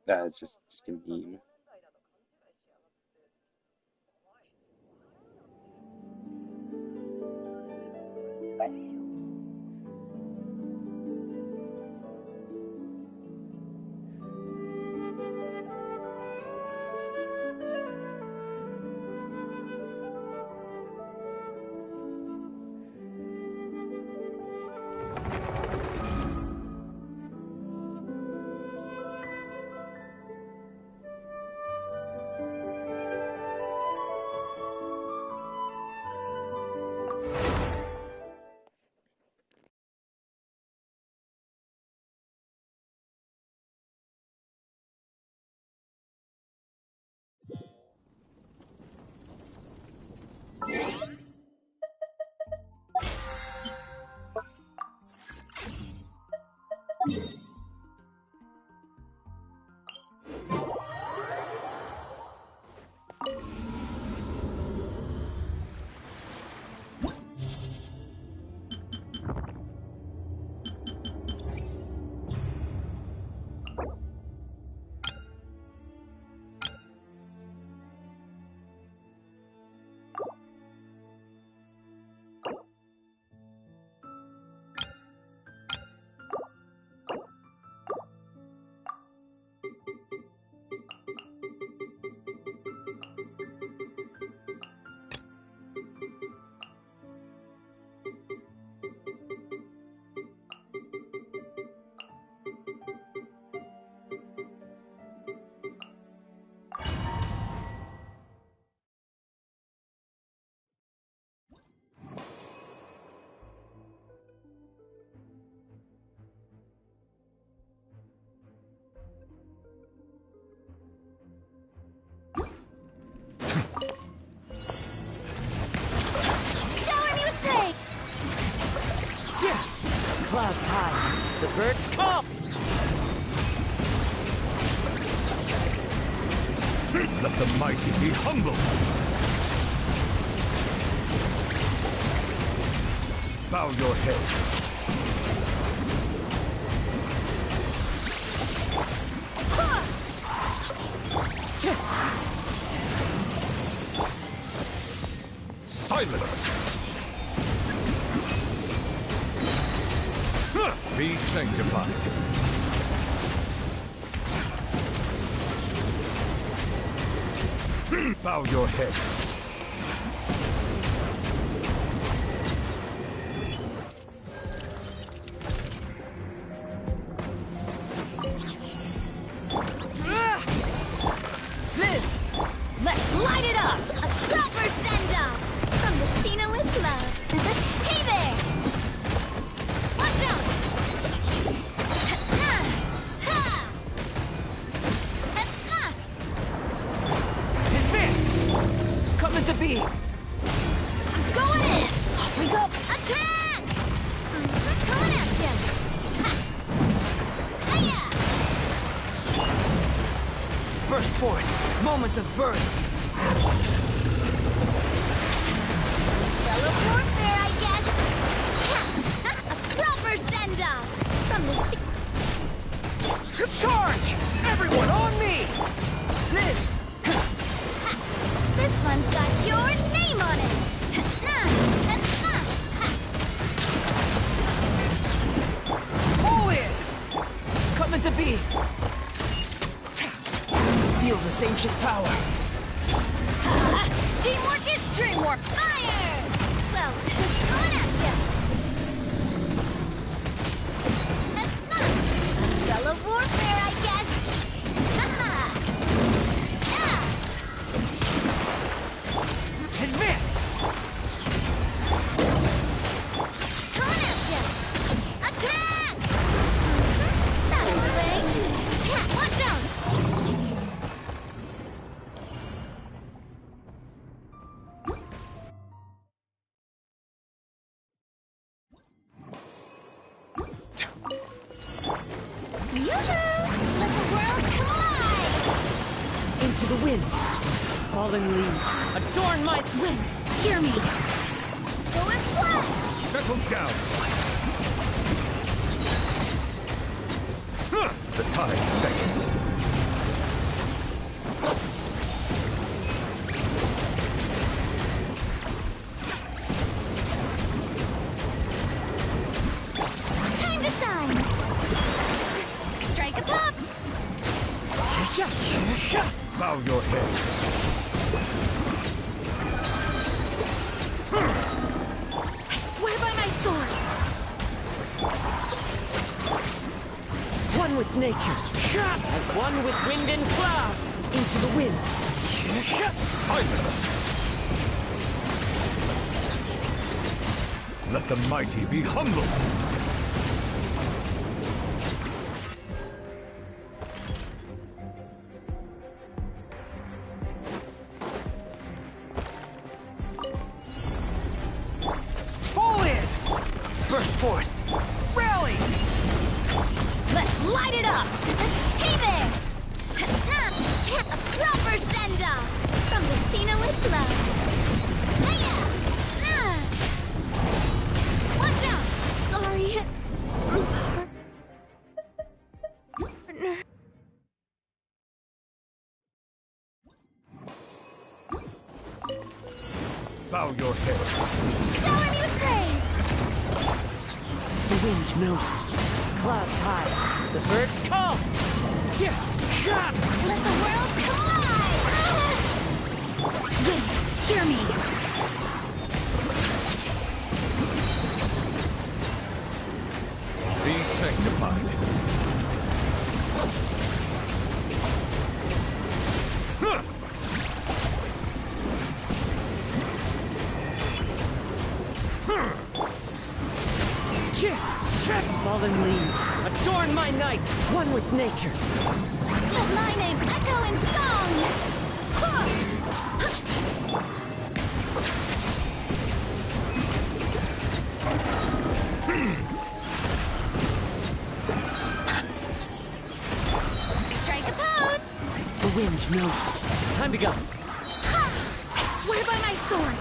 That's just a meme. Clouds high, the birds come! Let the mighty be humble! Bow your head. Silence! Be sanctified. Bow your head. Live! Let's light it up! A proper send-off! From the Cena with love. Hey there! Watch out! Advance! Coming to be! I'm going in! Off we go! Attack! Coming at you! Hiya! Burst forth! Moment of birth! Fellow warfare, I guess! A proper send-off! From the Charge! Everyone on me! Live! This one's got your name on it! All in! Coming to be! Feel this ancient power! Teamwork is dreamwork! Fire! Well, coming at ya! Fellow warfare, I guess! Advance! Coming at ya! Attack! That's the way! Watch out! Yoo-hoo! Let the world collide! Into the wind! Falling leaves, adorn my Wind, hear me! Go and splash! Settle down! The tides beckon. Time to shine! Strike a pop! Bow your head. I swear by my sword! One with nature, as one with wind and cloud. Into the wind. Silence! Let the mighty be humbled. Pull in! Burst forth! Rally! Let's light it up! Hey there! A proper send-off! From the Stina with love! Hiya! Watch out! Sorry. Partner. Bow your head. Shower me with praise! The wind knows me. Clouds high. The birds call. Let the world collide! Wind, hear me! Be sanctified. Huh. Fallen leaves, adorn my night, one with nature. Let my name echo in song! Strike a pose! The wind knows me. Time to go. I swear by my sword!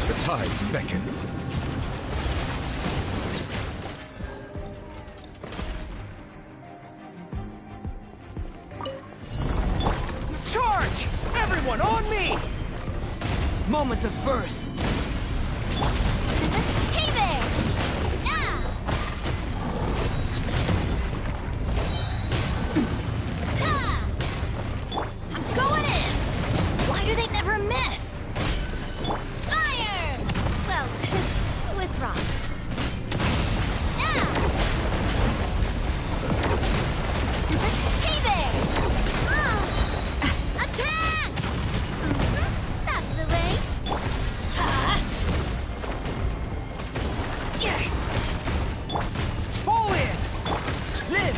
The tides beckon. Charge! Everyone on me! Moment of birth. Hey there! I'm going in! Why do they never miss? Fire! Well, with rocks. Hey there! Attack! That's the way. Pull in! Live!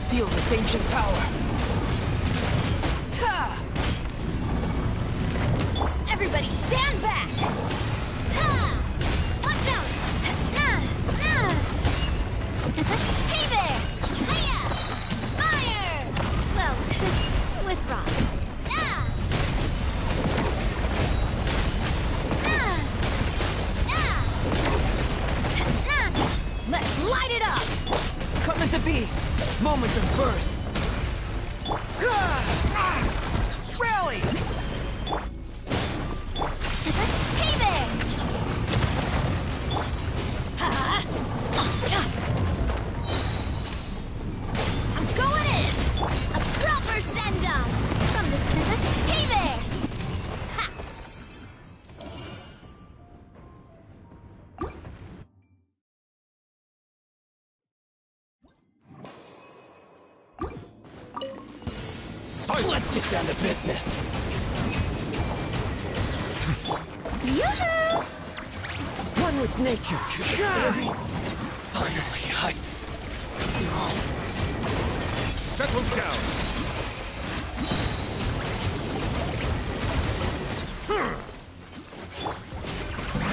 Feel this ancient power. Everybody stand back! Watch out! Hey there! Hiya! Fire! Well, with rocks. Let's light it up! Coming to be. Moment of birth. Rally! Hey there! I'm going in! A proper send-off! From this... Hey there! Ha! Silence! Let's get down to business. Yoo-hoo! One with nature. Finally, Settle down.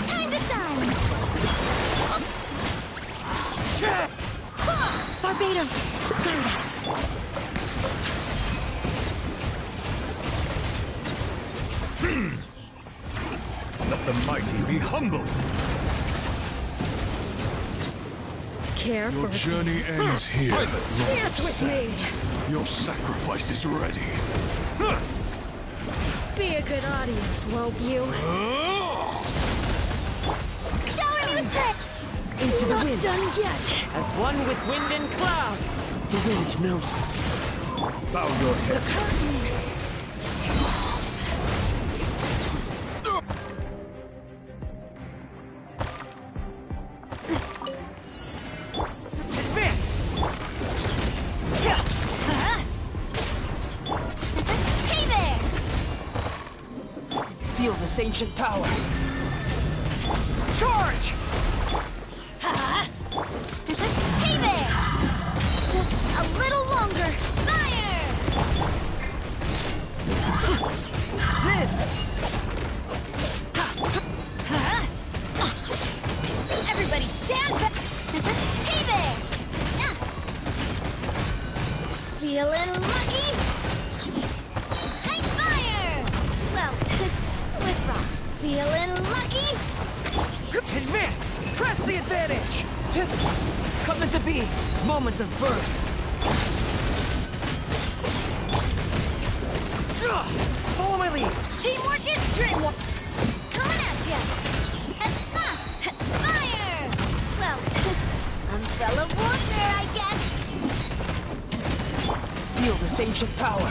Time to shine! Barbados, guide us! Let the mighty be humbled. care Your for journey ends here. Silence! Dance with me! Your sacrifice is ready. Be a good audience, won't you? Shower me with praise! Into the Not wind. done yet. As one with wind and cloud. The wind knows it. Bow your head. Advance! Hey there! Feel this ancient power. Charge! Hey there! Just a little longer. Fire! Everybody stand back! Hey there! Feeling lucky? High fire! Well, with rock. Feeling lucky? Advance! Press the advantage! Coming to be. Moment of birth. Follow my lead. Teamwork is dreamwork! Coming at ya! Fire! Well, umbrella warfare, I guess. Feel this ancient power.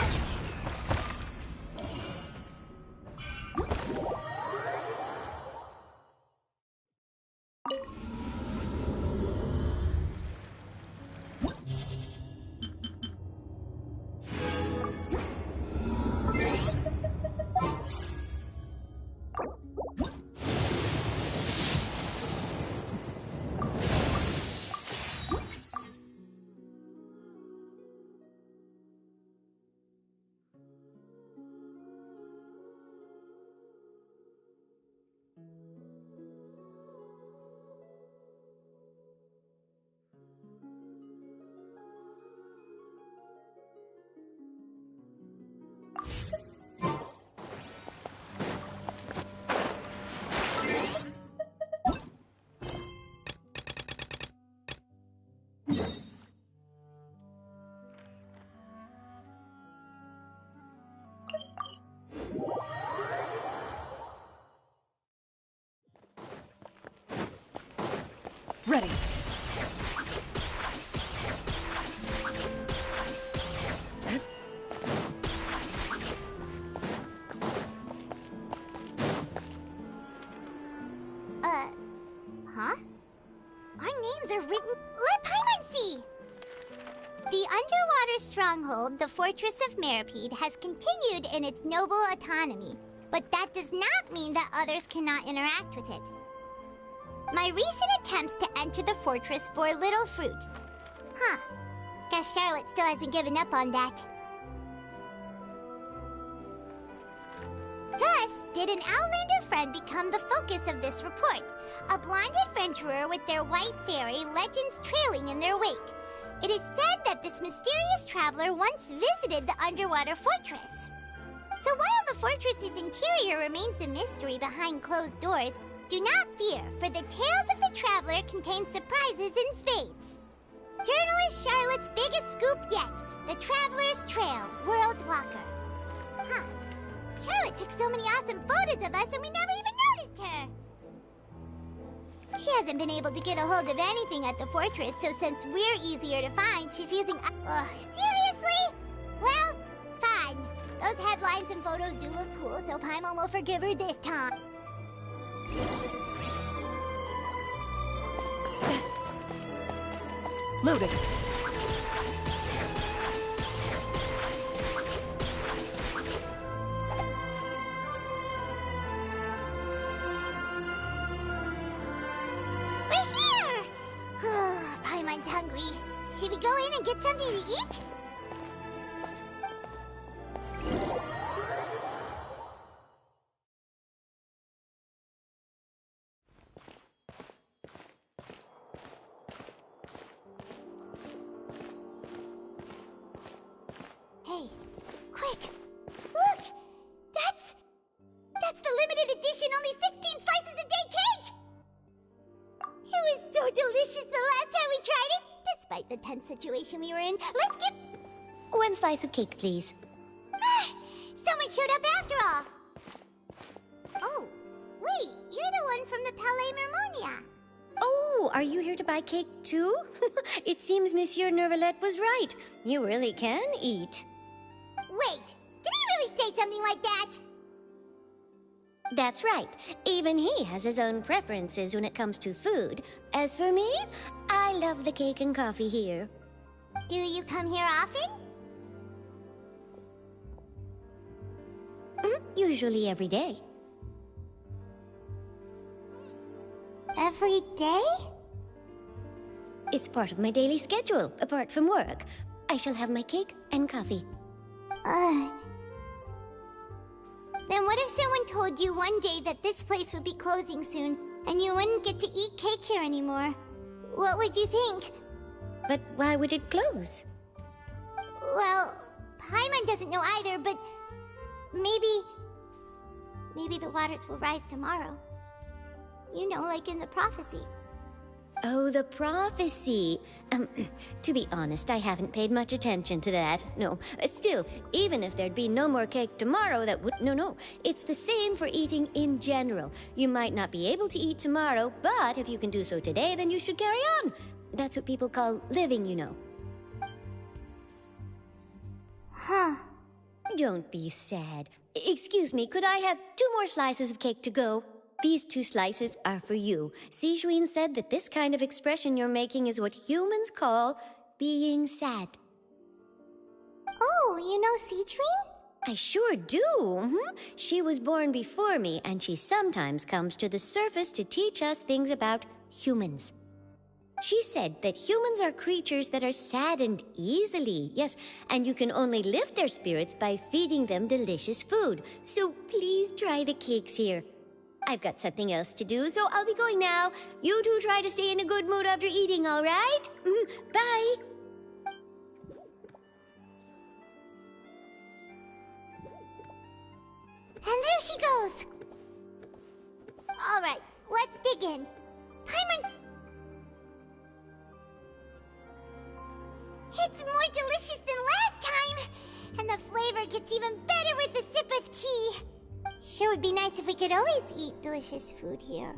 Ready. Huh? Our names are written. Let Paimon see! The underwater stronghold, the Fortress of Meripede, has continued in its noble autonomy, but that does not mean that others cannot interact with it. My recent attempts to enter the fortress bore little fruit. Huh. Guess Charlotte still hasn't given up on that. Thus, did an Outlander friend become the focus of this report? A blonde adventurer with their white fairy, legends trailing in their wake. It is said that this mysterious traveler once visited the underwater fortress. So while the fortress's interior remains a mystery behind closed doors, do not fear, for the tales of the traveler contain surprises in spades. Journalist Charlotte's biggest scoop yet, the Traveler's Trail, World Walker. Huh. Charlotte took so many awesome photos of us and we never even noticed her. She hasn't been able to get a hold of anything at the fortress, so since we're easier to find, she's using... seriously? Well, fine. Those headlines and photos do look cool, so Paimon will forgive her this time. Loaded. We're here! Paimon's hungry. Should we go in and get something to eat? Hey, quick! Look! That's the limited edition only 16 slices a day cake! It was so delicious the last time we tried it, despite the tense situation we were in. Let's get... One slice of cake, please. Someone showed up after all. Oh, wait, you're the one from the Palais Mermonia. Oh, are you here to buy cake too? It seems Monsieur Nervalette was right. You really can eat. Wait, did he really say something like that? That's right. Even he has his own preferences when it comes to food. As for me, I love the cake and coffee here. Do you come here often? Usually every day. Every day? It's part of my daily schedule, apart from work. I shall have my cake and coffee. Then what if someone told you one day that this place would be closing soon, and you wouldn't get to eat cake here anymore? What would you think? But why would it close? Well, Paimon doesn't know either, but maybe the waters will rise tomorrow. You know, like in the prophecy. Oh, the prophecy. To be honest, I haven't paid much attention to that. No, still, even if there'd be no more cake tomorrow, that would... No. It's the same for eating in general. You might not be able to eat tomorrow, but if you can do so today, then you should carry on. That's what people call living, you know. Huh. Don't be sad. Excuse me, could I have 2 more slices of cake to go? These 2 slices are for you. Sijuin said that this kind of expression you're making is what humans call being sad. Oh, you know Sijuin? I sure do. She was born before me, and she sometimes comes to the surface to teach us things about humans. She said that humans are creatures that are saddened easily, yes, and you can only lift their spirits by feeding them delicious food. So please try the cakes here. I've got something else to do, so I'll be going now. You two try to stay in a good mood after eating, all right? Bye. And there she goes. All right, let's dig in. Paimon... It's more delicious than last time! And the flavor gets even better with a sip of tea. Sure would be nice if we could always eat delicious food here.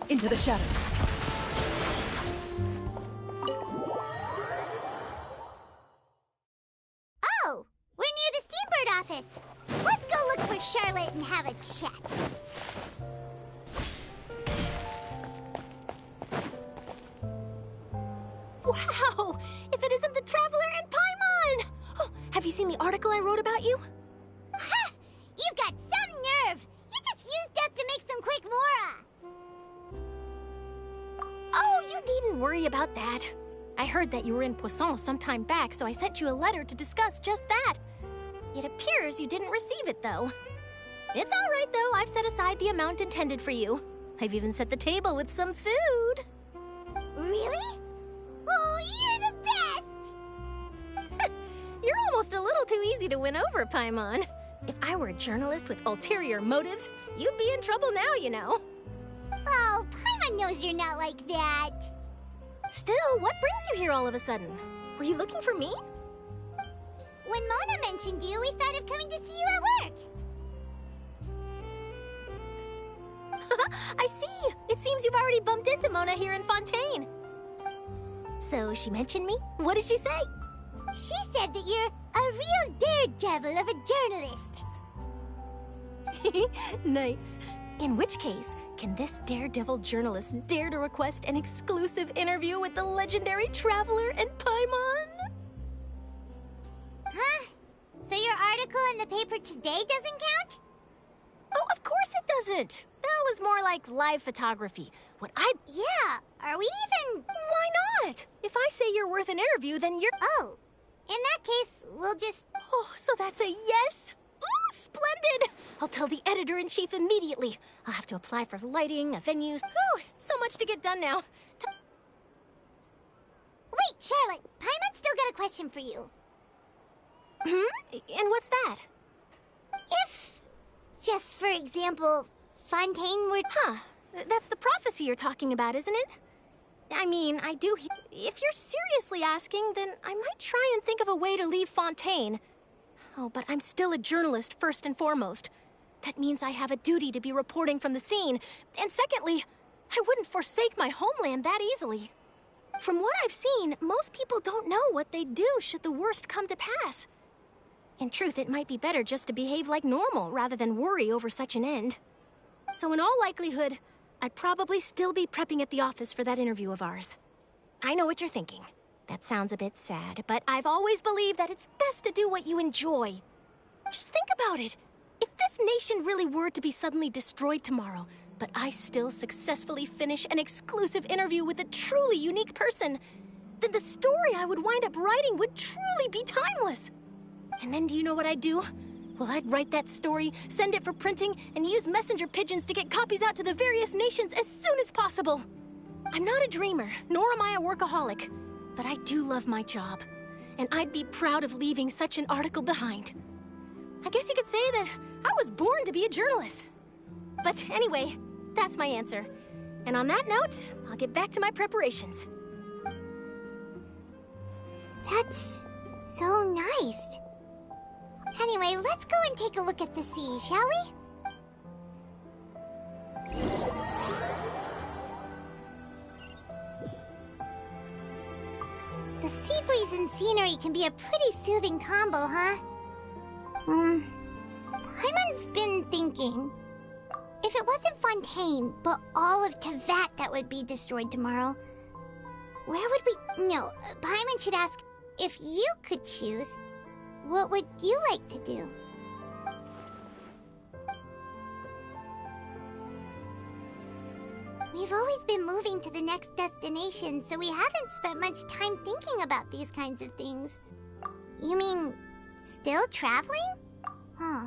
Into the shadows. Oh! We're near the Steambird office! Let's go look for Charlotte and have a chat. Wow! If it isn't the Traveler and Paimon! Oh, have you seen the article I wrote about you? Ha! You've got some nerve! You just used us to make some quick Mora! Oh, you needn't worry about that. I heard that you were in Poisson some time back, so I sent you a letter to discuss just that. It appears you didn't receive it, though. It's all right, though. I've set aside the amount intended for you. I've even set the table with some food. Really? Oh, you're the best! You're almost a little too easy to win over, Paimon. If I were a journalist with ulterior motives, you'd be in trouble now, you know. Oh, Paimon knows you're not like that. Still, what brings you here all of a sudden? Were you looking for me? When Mona mentioned you, we thought of coming to see you at work. I see. It seems you've already bumped into Mona here in Fontaine. So she mentioned me? What did she say? She said that you're a real daredevil of a journalist. Nice. In which case, can this daredevil journalist dare to request an exclusive interview with the legendary Traveler and Paimon? Huh? So your article in the paper today doesn't count? Oh, of course it doesn't. That was more like live photography. Yeah, are we even... Why not? If I say you're worth an interview, then you're... Oh, in that case, we'll just... Oh, so that's a yes? Ooh, splendid! I'll tell the editor-in-chief immediately. I'll have to apply for lighting, a venue... Whew, so much to get done now. Wait, Charlotte, Paimon's still got a question for you. And what's that? just for example, Fontaine were... Huh. That's the prophecy you're talking about, isn't it? I mean, I do... If you're seriously asking, then I might try and think of a way to leave Fontaine. Oh, but I'm still a journalist, first and foremost. That means I have a duty to be reporting from the scene. And secondly, I wouldn't forsake my homeland that easily. From what I've seen, most people don't know what they'd do should the worst come to pass. In truth, it might be better just to behave like normal rather than worry over such an end. So in all likelihood, I'd probably still be prepping at the office for that interview of ours. I know what you're thinking. That sounds a bit sad, but I've always believed that it's best to do what you enjoy. Just think about it. If this nation really were to be suddenly destroyed tomorrow, but I still successfully finish an exclusive interview with a truly unique person, then the story I would wind up writing would truly be timeless. And then do you know what I'd do? Well, I'd write that story, send it for printing, and use messenger pigeons to get copies out to the various nations as soon as possible. I'm not a dreamer, nor am I a workaholic, but I do love my job, and I'd be proud of leaving such an article behind. I guess you could say that I was born to be a journalist. But anyway, that's my answer. And on that note, I'll get back to my preparations. That's so nice. Anyway, let's go and take a look at the sea, shall we? The sea breeze and scenery can be a pretty soothing combo, huh? Paimon's been thinking. If it wasn't Fontaine, but all of Tevat that would be destroyed tomorrow, where would we... No, Paimon should ask, if you could choose, what would you like to do? We've always been moving to the next destination, so we haven't spent much time thinking about these kinds of things. You mean, still traveling? Huh.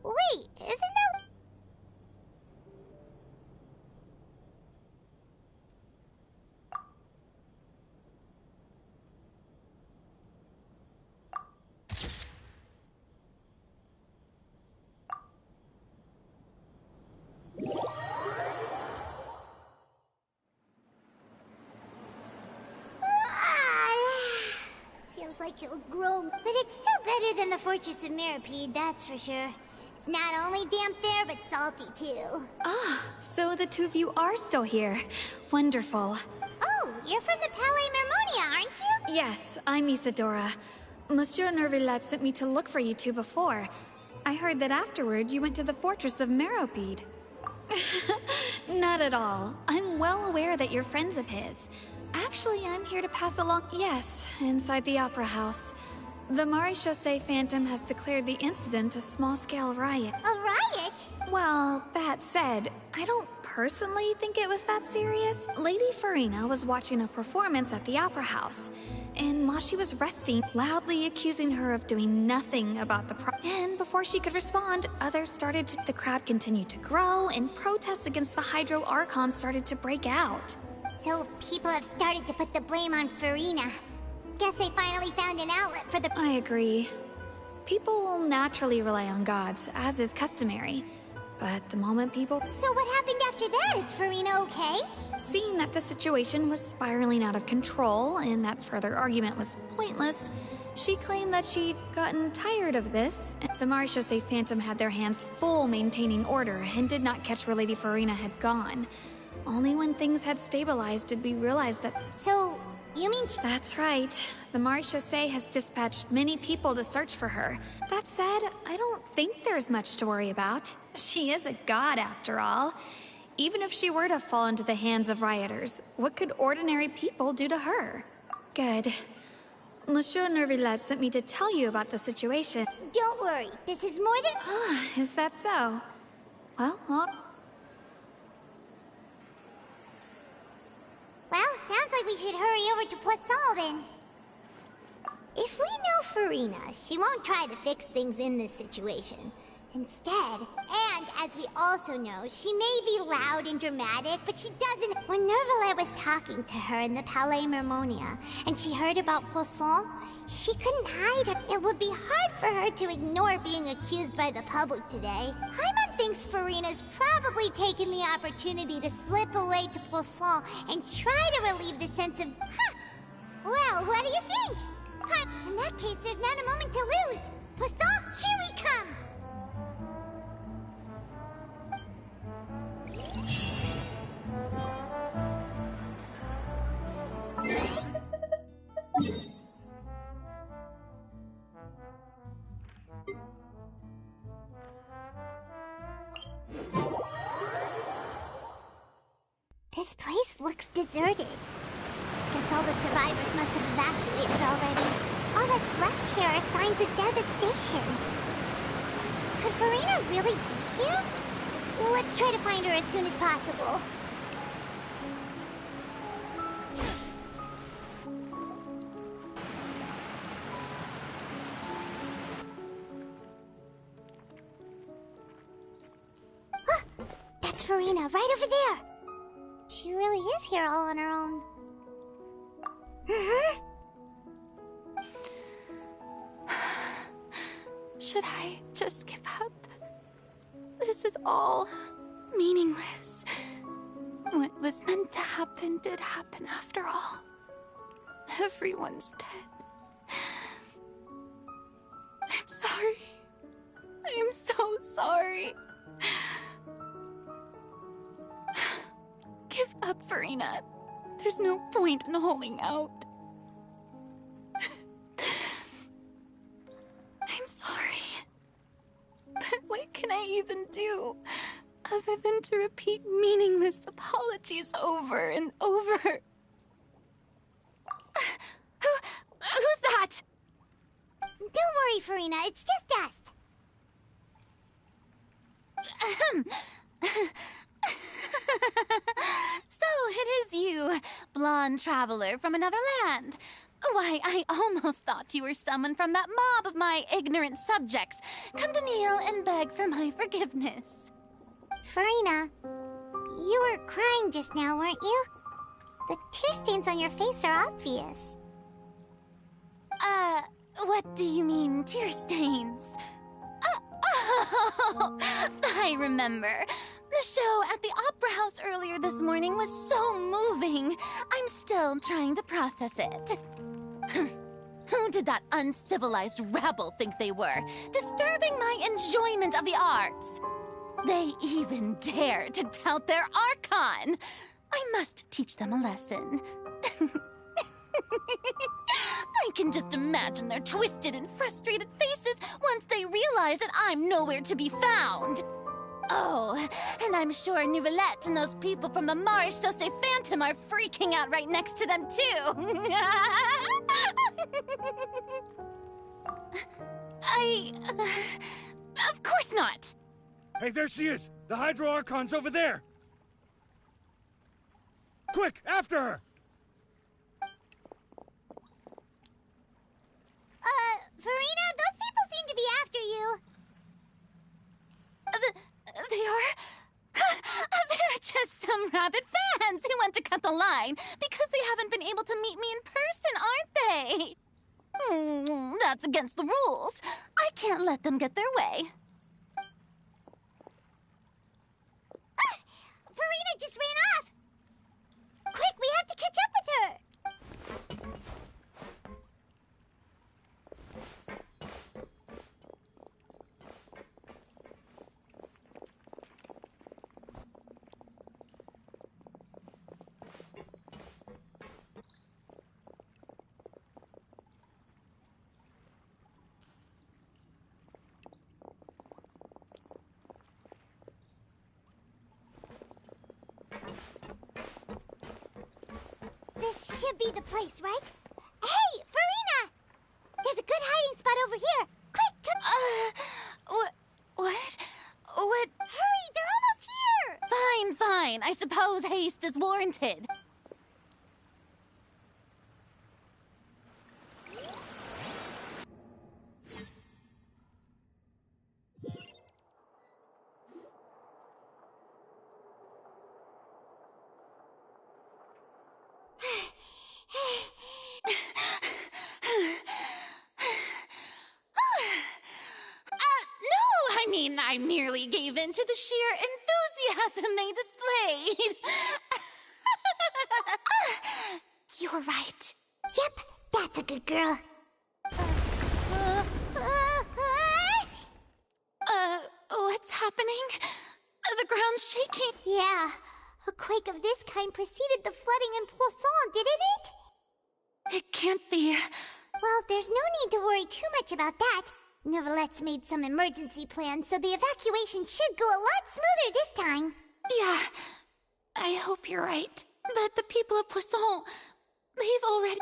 Wait, isn't that... Feels like it'll grow. But it's still better than the Fortress of Meropide, that's for sure. It's not only damp there, but salty too. Ah, so the two of you are still here. Wonderful. Oh, you're from the Palais Mermonia, aren't you? Yes, I'm Isadora. Monsieur Nervillet sent me to look for you two before. I heard that afterward you went to the Fortress of Meropide. Not at all. I'm well aware that you're friends of his. Actually, I'm here to pass along... Yes, inside the Opera House. The Maréchaussée Phantom has declared the incident a small-scale riot. A riot? Well, that said, I don't personally think it was that serious. Lady Farina was watching a performance at the Opera House, and while she was resting, loudly accusing her of doing nothing about the And before she could respond, others started to... The crowd continued to grow, and protests against the Hydro Archon started to break out. So people have started to put the blame on Farina. Guess they finally found an outlet for the... I agree. People will naturally rely on gods, as is customary. But the moment people... So what happened after that? Is Farina okay? Seeing that the situation was spiraling out of control and that further argument was pointless, she claimed that she'd gotten tired of this. The Maréchaussée Phantom had their hands full maintaining order and did not catch where Lady Farina had gone. Only when things had stabilized did we realize that... So, you mean That's right. The Maréchaussée has dispatched many people to search for her. That said, I don't think there's much to worry about. She is a god, after all. Even if she were to fall into the hands of rioters, what could ordinary people do to her? Good. Monsieur Nervillet sent me to tell you about the situation. Don't worry, this is more than... Is that so? Well... Well, sounds like we should hurry over to Poisson then. If we know Farina, she won't try to fix things in this situation. Instead, And, as we also know, she may be loud and dramatic, but she doesn't... When Nervalet was talking to her in the Palais Mermonia, and she heard about Poisson, she couldn't hide her. It would be hard for her to ignore being accused by the public today. Paimon thinks Farina's probably taken the opportunity to slip away to Poisson and try to relieve the sense of... Well, what do you think? In that case, there's not a moment to lose. Poisson, here we come! This place looks deserted. Guess all the survivors must have evacuated already. All that's left here are signs of devastation. Could Farina really be here? Let's try to find her as soon as possible. That's Farina, right over there. She really is here all on her own. Should I just give up? This is all meaningless. What was meant to happen did happen after all. Everyone's dead. I'm sorry. I am so sorry. Give up, Farina. There's no point in holding out. I'm sorry. But what can I even do other than to repeat meaningless apologies over and over? Who's that? Don't worry, Farina. It's just us. So it is you, blonde traveler from another land. Why, I almost thought you were someone from that mob of my ignorant subjects, come to kneel and beg for my forgiveness. Farina, you were crying just now, weren't you? The tear stains on your face are obvious. What do you mean, tear stains? Oh, I remember. The show at the Opera House earlier this morning was so moving. I'm still trying to process it. Who did that uncivilized rabble think they were, disturbing my enjoyment of the arts? They even dare to tout their Archon. I must teach them a lesson. I can just imagine their twisted and frustrated faces once they realize that I'm nowhere to be found. Oh, and I'm sure Nouvellette and those people from the Marish Sauce Phantom are freaking out right next to them, too. Of course not. Hey, there she is! The Hydro Archon's over there! Quick, after her! Farina, those people seem to be after you. They are... They're just some rabid fans who want to cut the line because they haven't been able to meet me in person, aren't they? That's against the rules. I can't let them get their way. Farina just ran off! Quick, we have to catch up with her! This should be the place, right? Hey, Farina! There's a good hiding spot over here. Quick, come... What? Hurry, they're almost here! Fine. I suppose haste is warranted. I merely gave in to the sheer enthusiasm they displayed. You're right. Yep, that's a good girl. What's happening? The ground's shaking. Yeah, a quake of this kind preceded the flooding in Poisson, didn't it? It can't be. Well, there's no need to worry too much about that. Neverlette's made some emergency plans, so the evacuation should go a lot smoother this time. Yeah, I hope you're right. But the people of Poisson, they've already...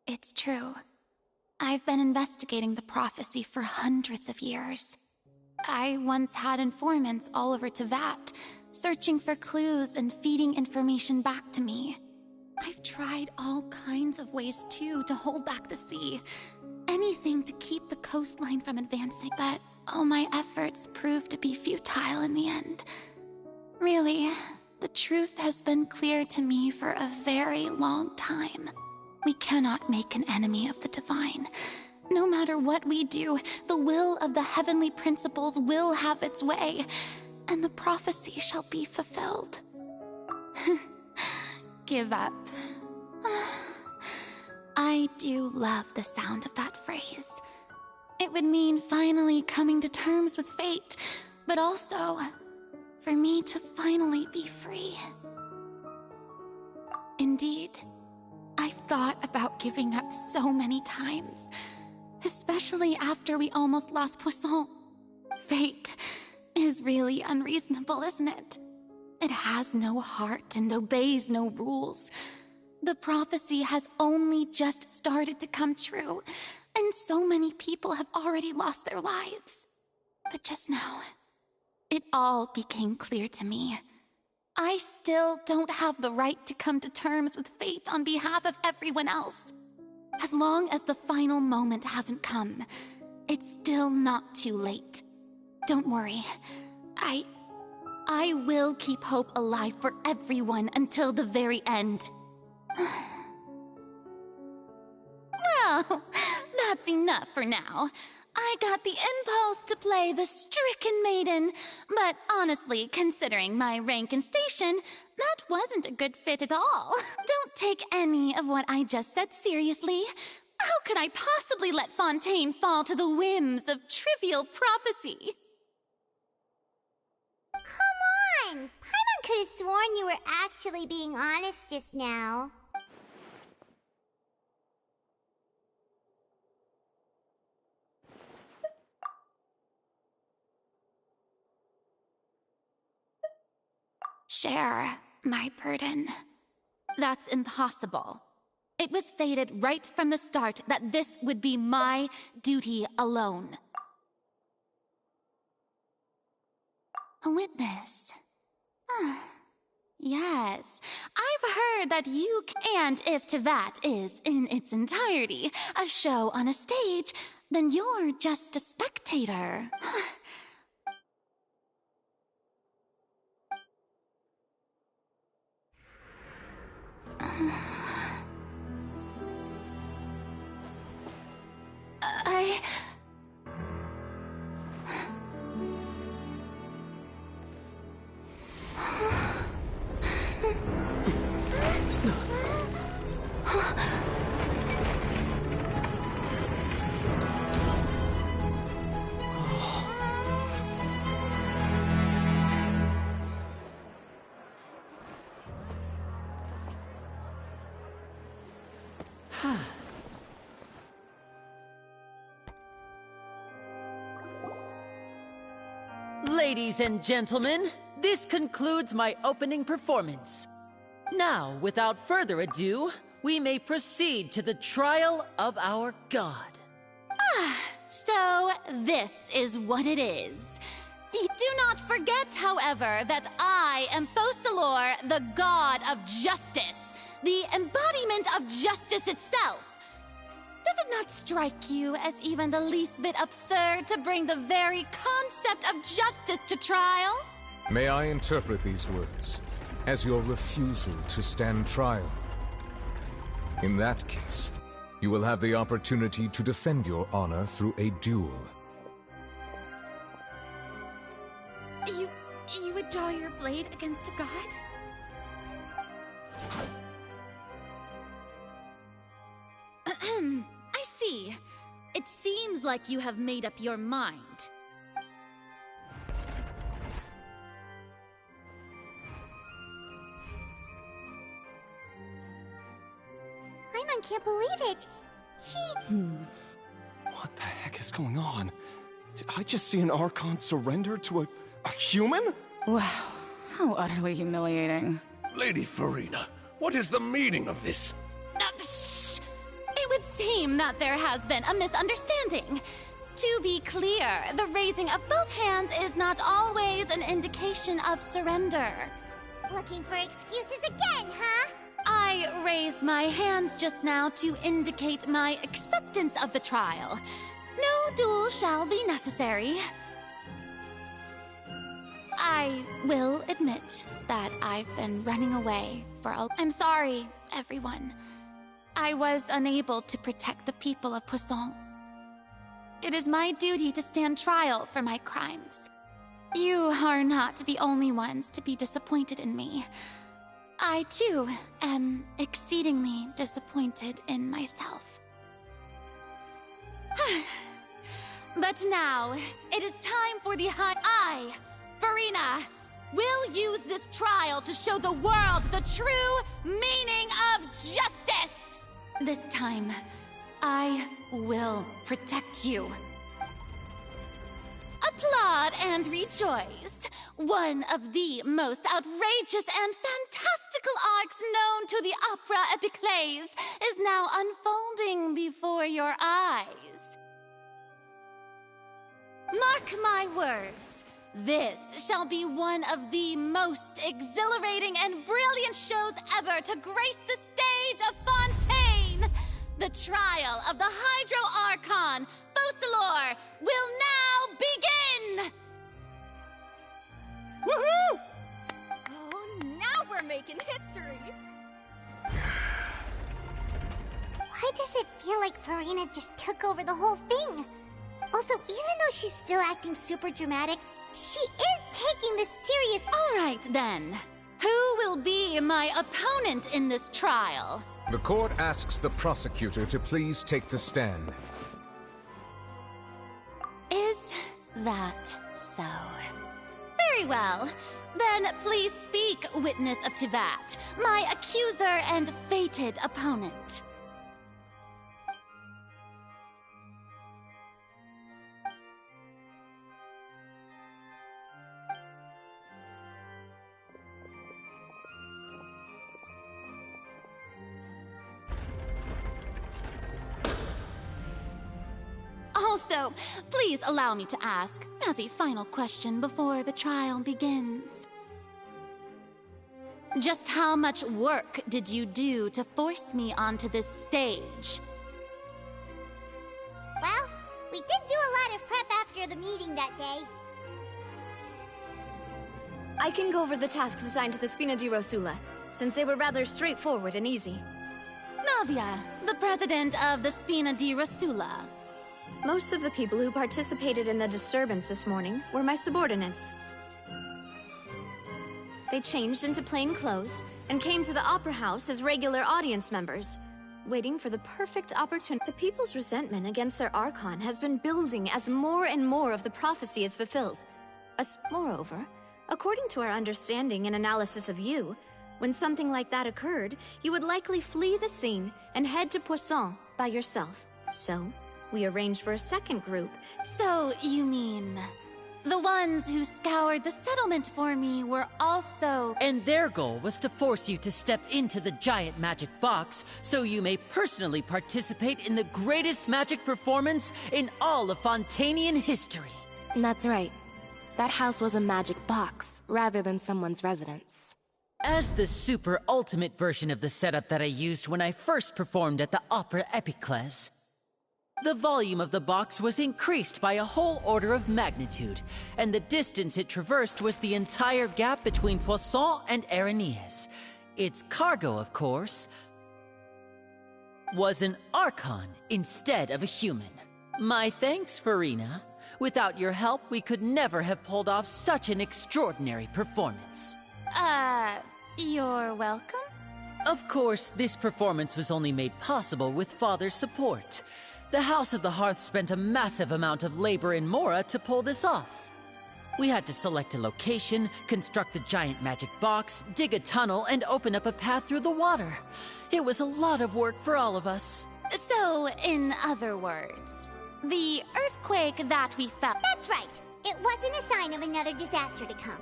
It's true. I've been investigating the prophecy for hundreds of years. I once had informants all over Tevat, searching for clues and feeding information back to me. I've tried all kinds of ways, too, to hold back the sea. Anything to keep the coastline from advancing, but all my efforts proved to be futile in the end. Really, the truth has been clear to me for a very long time. We cannot make an enemy of the divine. No matter what we do, the will of the heavenly principles will have its way, and the prophecy shall be fulfilled. Give up. I do love the sound of that phrase. It would mean finally coming to terms with fate, but also for me to finally be free. Indeed, I've thought about giving up so many times, especially after we almost lost Poisson. Fate is really unreasonable, isn't it? It has no heart and obeys no rules. The prophecy has only just started to come true, and so many people have already lost their lives. But just now, it all became clear to me. I still don't have the right to come to terms with fate on behalf of everyone else. As long as the final moment hasn't come, it's still not too late. Don't worry. I will keep hope alive for everyone until the very end. Well, that's enough for now. I got the impulse to play the stricken maiden, but honestly, considering my rank and station, that wasn't a good fit at all. Don't take any of what I just said seriously. How could I possibly let Fontaine fall to the whims of trivial prophecy? Come on! Paimon could have sworn you were actually being honest just now. Share my burden. That's impossible. It was fated right from the start that this would be my duty alone. A witness. Yes, I've heard that you and if Tevat is, in its entirety, a show on a stage, then you're just a spectator. Ladies and gentlemen, this concludes my opening performance. Now, without further ado, we may proceed to the trial of our god. So this is what it is. Do not forget, however, that I am Focalor, the god of justice, the embodiment of justice itself. Does it not strike you as even the least bit absurd to bring the very concept of justice to trial? May I interpret these words as your refusal to stand trial? In that case, you will have the opportunity to defend your honor through a duel. You would draw your blade against a god? I see. It seems like you have made up your mind. Paimon can't believe it. What the heck is going on? Did I just see an Archon surrender to a human? Wow, how utterly humiliating. Lady Farina, what is the meaning of this? Shh! It would seem that there has been a misunderstanding. To be clear, the raising of both hands is not always an indication of surrender. Looking for excuses again, huh? I raised my hands just now to indicate my acceptance of the trial. No duel shall be necessary. I will admit that I've been running away I'm sorry, everyone. I was unable to protect the people of Poisson. It is my duty to stand trial for my crimes. You are not the only ones to be disappointed in me. I, too, am exceedingly disappointed in myself. But now, it is time for I, Farina, will use this trial to show the world the true meaning of justice! This time, I will protect you. Applaud and rejoice. One of the most outrageous and fantastical arcs known to the opera epiclese is now unfolding before your eyes. Mark my words, this shall be one of the most exhilarating and brilliant shows ever to grace the stage of Fontaine. The trial of the Hydro Archon, Focalor, will now begin! Woohoo! Oh, now we're making history! Why does it feel like Farina just took over the whole thing? Also, even though she's still acting super dramatic, she is taking this serious. All right, then. Who will be my opponent in this trial? The court asks the prosecutor to please take the stand. Is that so? Very well. Then please speak, witness of Tivat, my accuser and fated opponent. Also, please allow me to ask, as a final question before the trial begins. Just how much work did you do to force me onto this stage? Well, we did do a lot of prep after the meeting that day. I can go over the tasks assigned to the Spina di Rosula, since they were rather straightforward and easy. Navia, the president of the Spina di Rosula. Most of the people who participated in the disturbance this morning were my subordinates. They changed into plain clothes and came to the Opera House as regular audience members, waiting for the perfect opportunity. The people's resentment against their Archon has been building as more and more of the prophecy is fulfilled. Moreover, according to our understanding and analysis of you, when something like that occurred, you would likely flee the scene and head to Poisson by yourself. So, we arranged for a second group. So, you mean... the ones who scoured the settlement for me were also... And their goal was to force you to step into the giant magic box so you may personally participate in the greatest magic performance in all of Fontanian history. That's right. That house was a magic box, rather than someone's residence. As the super ultimate version of the setup that I used when I first performed at the Opera Epiclese, the volume of the box was increased by a whole order of magnitude, and the distance it traversed was the entire gap between Poisson and Aranias. Its cargo, of course. was an Archon instead of a human. My thanks, Farina. Without your help, we could never have pulled off such an extraordinary performance. You're welcome? Of course, this performance was only made possible with Father's support. The House of the Hearth spent a massive amount of labor in Mora to pull this off. We had to select a location, construct the giant magic box, dig a tunnel, and open up a path through the water. It was a lot of work for all of us. So, in other words, the earthquake that we felt— That's right. It wasn't a sign of another disaster to come.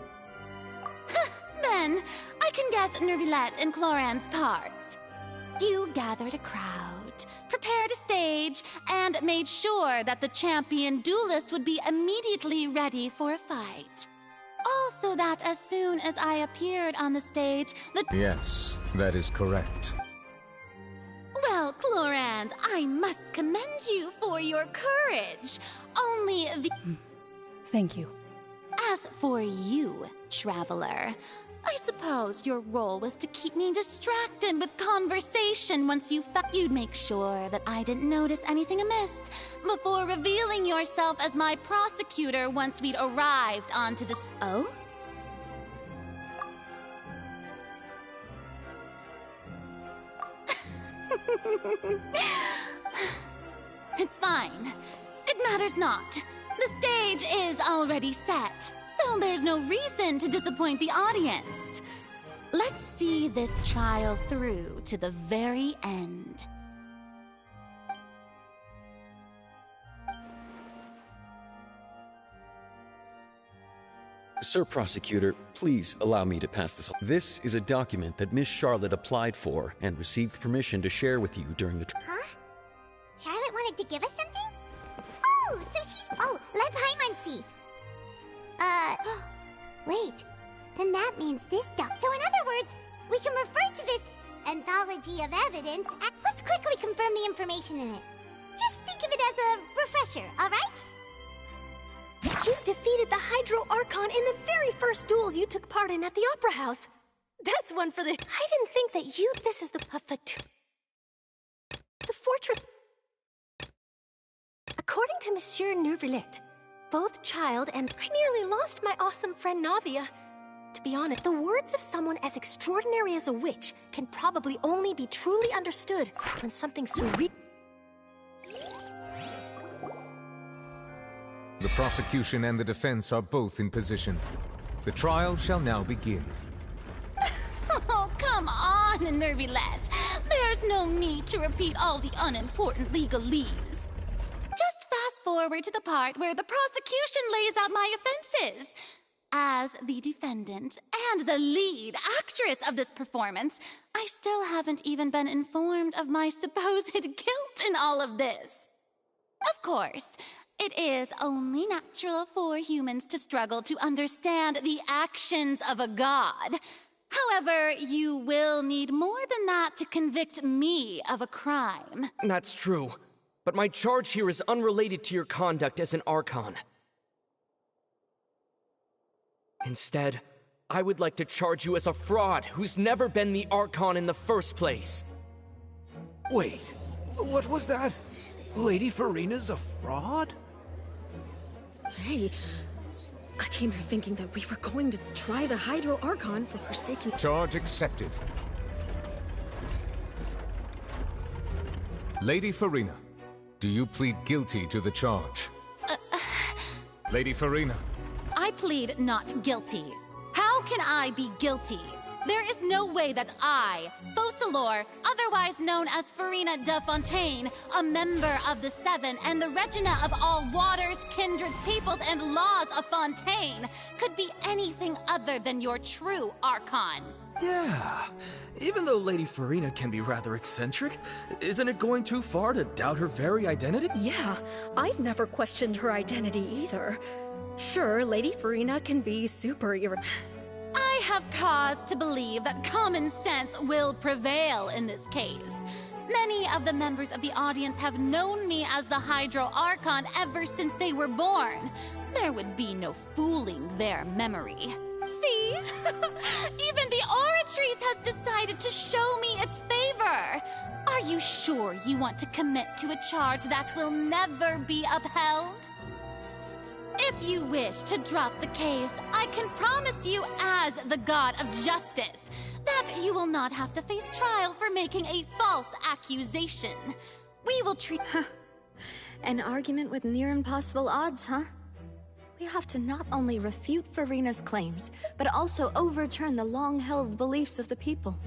Then, I can guess Nervilette and Cloran's parts. You gathered a crowd, prepared a stage, and made sure that the champion duelist would be immediately ready for a fight. Also that as soon as I appeared on the stage, Yes, that is correct. Well, Clorand, I must commend you for your courage. Only the— Thank you. As for you, Traveler, I suppose your role was to keep me distracted with conversation once you'd make sure that I didn't notice anything amiss before revealing yourself as my prosecutor once we'd arrived onto the— Oh? It's fine. It matters not. The stage is already set, so there's no reason to disappoint the audience. Let's see this trial through to the very end. Sir Prosecutor, please allow me to pass this. This is a document that Miss Charlotte applied for and received permission to share with you during the Huh? Charlotte wanted to give us something? Oh, so she's— Oh, let Paimon see. Wait. Then that means this doc— So in other words, we can refer to this anthology of evidence and— Let's quickly confirm the information in it. Just think of it as a refresher, alright? You defeated the Hydro Archon in the very first duels you took part in at the Opera House. That's one for the— I didn't think that you— This is the fortress— According to Monsieur Neuvillette, both child and— I nearly lost my awesome friend Navia. To be honest, the words of someone as extraordinary as a witch can probably only be truly understood when something so The prosecution and the defense are both in position. The trial shall now begin. Oh, come on, Nervilette. There's no need to repeat all the unimportant legalese. Just fast forward to the part where the prosecution lays out my offenses. As the defendant and the lead actress of this performance, I still haven't even been informed of my supposed guilt in all of this. Of course, it is only natural for humans to struggle to understand the actions of a god. However, you will need more than that to convict me of a crime. That's true. But my charge here is unrelated to your conduct as an Archon. Instead, I would like to charge you as a fraud who's never been the Archon in the first place. Wait, what was that? Lady Farina's a fraud? Hey, I came here thinking that we were going to try the Hydro Archon for forsaking— Charge accepted. Lady Farina, do you plead guilty to the charge? Lady Farina. I plead not guilty. How can I be guilty? There is no way that I, Focalor, otherwise known as Farina de Fontaine, a member of the Seven and the Regina of all waters, kindreds, peoples, and laws of Fontaine, could be anything other than your true Archon. Yeah, even though Lady Farina can be rather eccentric, isn't it going too far to doubt her very identity? Yeah, I've never questioned her identity either. Sure, Lady Farina can be super I have cause to believe that common sense will prevail in this case. Many of the members of the audience have known me as the Hydro Archon ever since they were born. There would be no fooling their memory. See? Even the Oratrice has decided to show me its favor. Are you sure you want to commit to a charge that will never be upheld? If you wish to drop the case, I can promise you as the God of Justice that you will not have to face trial for making a false accusation. We will treat... An argument with near impossible odds, huh? We have to not only refute Farina's claims, but also overturn the long-held beliefs of the people.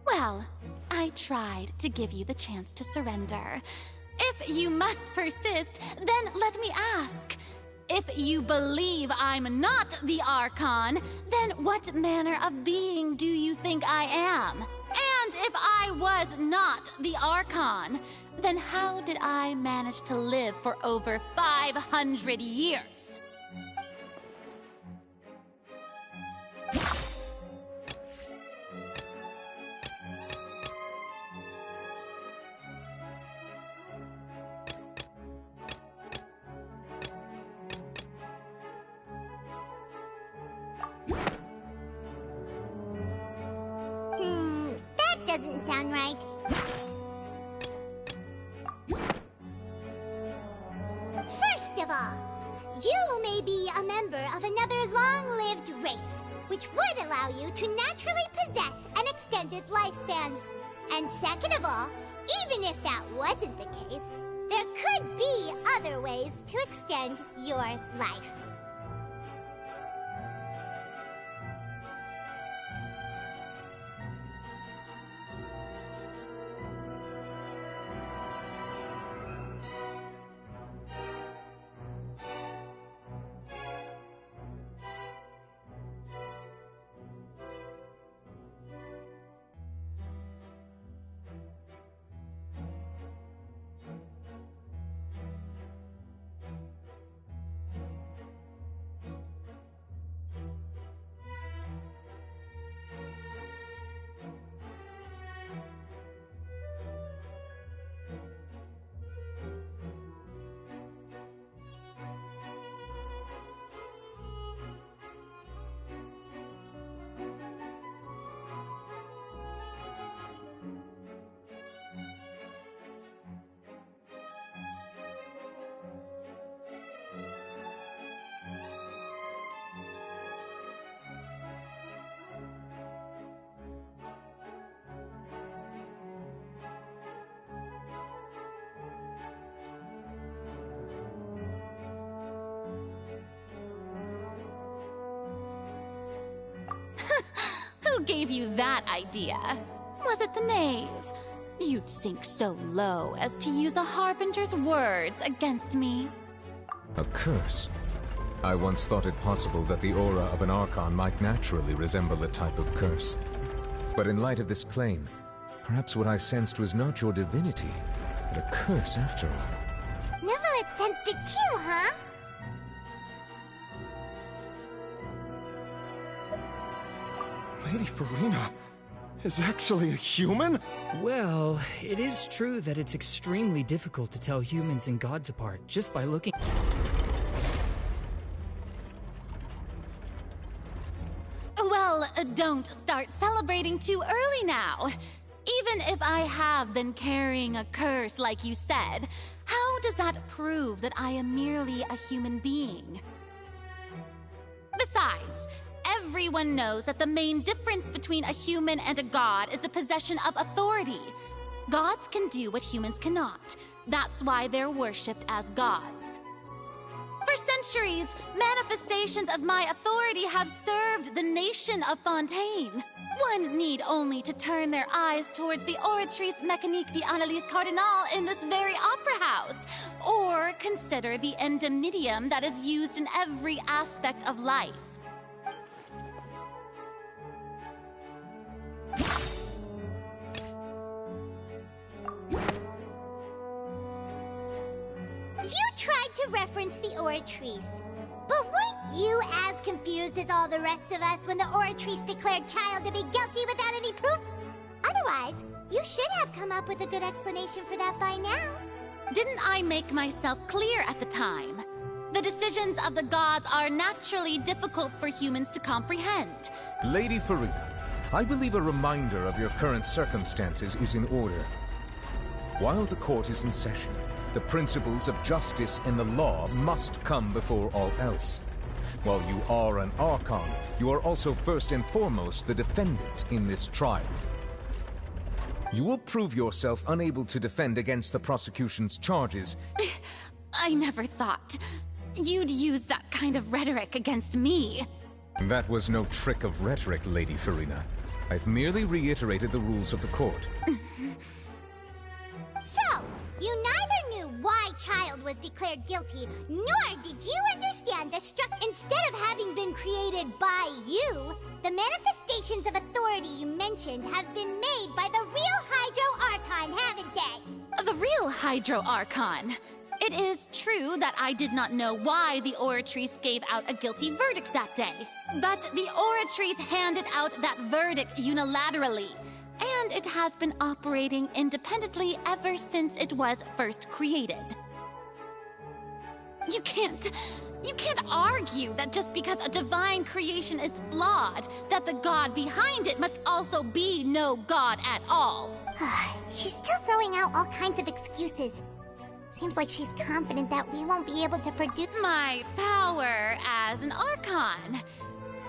Well, I tried to give you the chance to surrender. If you must persist, then let me ask. If you believe I'm not the Archon, then what manner of being do you think I am? And if I was not the Archon, then how did I manage to live for over 500 years? That doesn't sound right. First of all, you may be a member of another long-lived race, which would allow you to naturally possess an extended lifespan. And second of all, even if that wasn't the case, there could be other ways to extend your life. Who gave you that idea? Was it the knave? You'd sink so low as to use a harbinger's words against me. A curse? I once thought it possible that the aura of an Archon might naturally resemble a type of curse. But in light of this claim, perhaps what I sensed was not your divinity, but a curse after all. Neuvillette sensed it too, huh? Lady Farina is actually a human? Well, it is true that it's extremely difficult to tell humans and gods apart just by looking. Well, don't start celebrating too early now. Even if I have been carrying a curse like you said, how does that prove that I am merely a human being? Besides, everyone knows that the main difference between a human and a god is the possession of authority. Gods can do what humans cannot. That's why they're worshipped as gods. For centuries, manifestations of my authority have served the nation of Fontaine. One need only to turn their eyes towards the Oratrice Mécanique d'Analyse Cardinal in this very opera house, or consider the indemnitium that is used in every aspect of life. You tried to reference the Oratrice, but weren't you as confused as all the rest of us when the Oratrice declared Child to be guilty without any proof? Otherwise, you should have come up with a good explanation for that by now. Didn't I make myself clear at the time? The decisions of the gods are naturally difficult for humans to comprehend. Lady Farina, I believe a reminder of your current circumstances is in order. While the court is in session, the principles of justice and the law must come before all else. While you are an Archon, you are also first and foremost the defendant in this trial. You will prove yourself unable to defend against the prosecution's charges. I never thought you'd use that kind of rhetoric against me. That was no trick of rhetoric, Lady Farina. I've merely reiterated the rules of the court. So, you neither knew why Child was declared guilty, nor did you understand the instead of having been created by you, the manifestations of authority you mentioned have been made by the real Hydro Archon, haven't they? The real Hydro Archon. It is true that I did not know why the Oratrice gave out a guilty verdict that day. But the Oratrice handed out that verdict unilaterally. And it has been operating independently ever since it was first created. You can't argue that just because a divine creation is flawed, that the god behind it must also be no god at all. She's still throwing out all kinds of excuses. Seems like she's confident that we won't be able to produce my power as an Archon.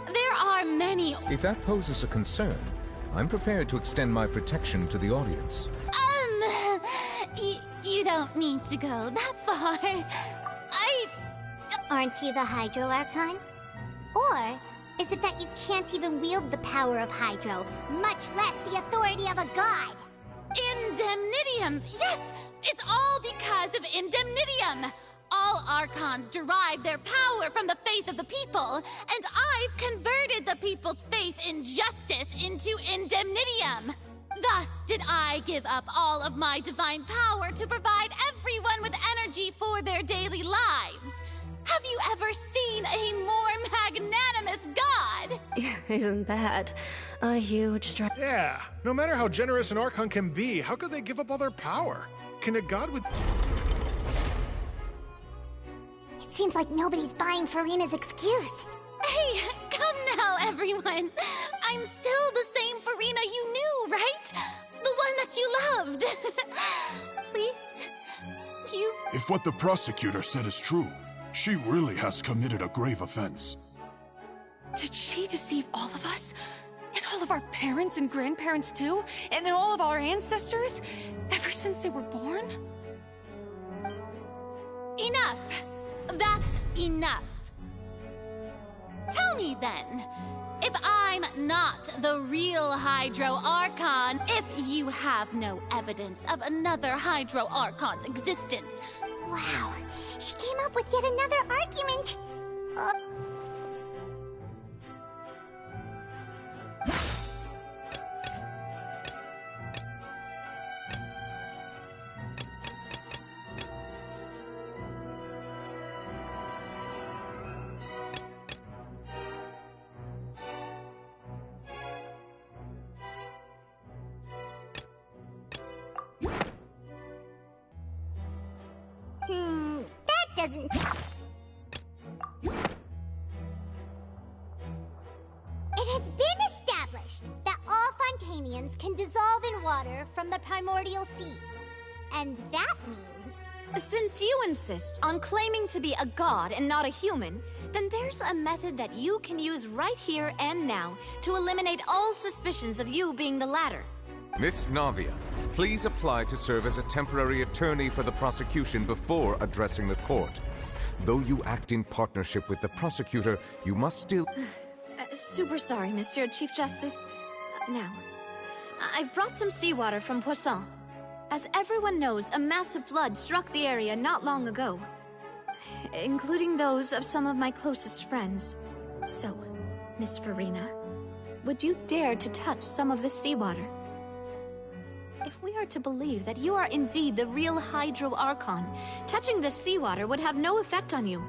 There are many... If that poses a concern, I'm prepared to extend my protection to the audience. You don't need to go that far. Aren't you the Hydro Archon? Or is it that you can't even wield the power of Hydro, much less the authority of a god? Indemnitium! Yes! It's all because of Indemnitium! All Archons derive their power from the faith of the people, and I've converted the people's faith in justice into Indemnitium! Thus did I give up all of my divine power to provide everyone with energy for their daily lives. Have you ever seen a more magnanimous god? Isn't that a huge strike? Yeah, no matter how generous an Archon can be, how could they give up all their power? Can a god with... It seems like nobody's buying Farina's excuse. Hey, come now, everyone. I'm still the same Farina you knew, right? The one that you loved. Please, you... If what the prosecutor said is true, she really has committed a grave offense. Did she deceive all of us? And all of our parents and grandparents too? And all of our ancestors? Ever since they were born? Enough! That's enough. Tell me then, if I'm not the real Hydro Archon, if you have no evidence of another Hydro Archon's existence. Wow, she came up with yet another argument. That doesn't... It has been established that all Fontanians can dissolve in water from the primordial sea. And that means... Since you insist on claiming to be a god and not a human, then there's a method that you can use right here and now to eliminate all suspicions of you being the latter. Miss Navia, please apply to serve as a temporary attorney for the prosecution before addressing the court. Though you act in partnership with the prosecutor, you must still... Super sorry, Monsieur Chief Justice. Now, I've brought some seawater from Poisson. As everyone knows, a massive flood struck the area not long ago, including those of some of my closest friends. So, Miss Farina, would you dare to touch some of this seawater? If we are to believe that you are indeed the real Hydro Archon, touching this seawater would have no effect on you.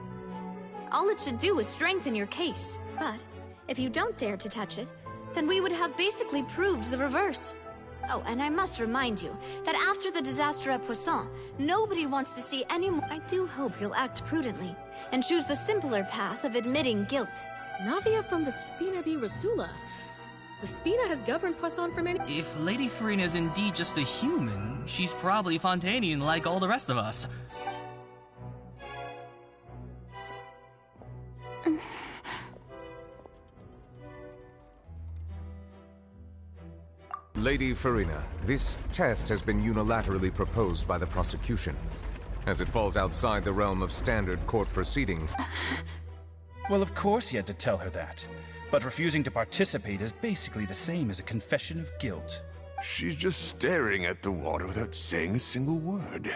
All it should do is strengthen your case. But if you don't dare to touch it, then we would have basically proved the reverse. Oh, and I must remind you that after the disaster at Poisson, nobody wants to see any more. I do hope you'll act prudently and choose the simpler path of admitting guilt. Navia from the Spina di Rasula. The Spina has governed Poisson for many— If Lady Farina is indeed just a human, she's probably Fontanian like all the rest of us. Lady Farina, this test has been unilaterally proposed by the prosecution, as it falls outside the realm of standard court proceedings. Well, of course he had to tell her that. But refusing to participate is basically the same as a confession of guilt. She's just staring at the water without saying a single word.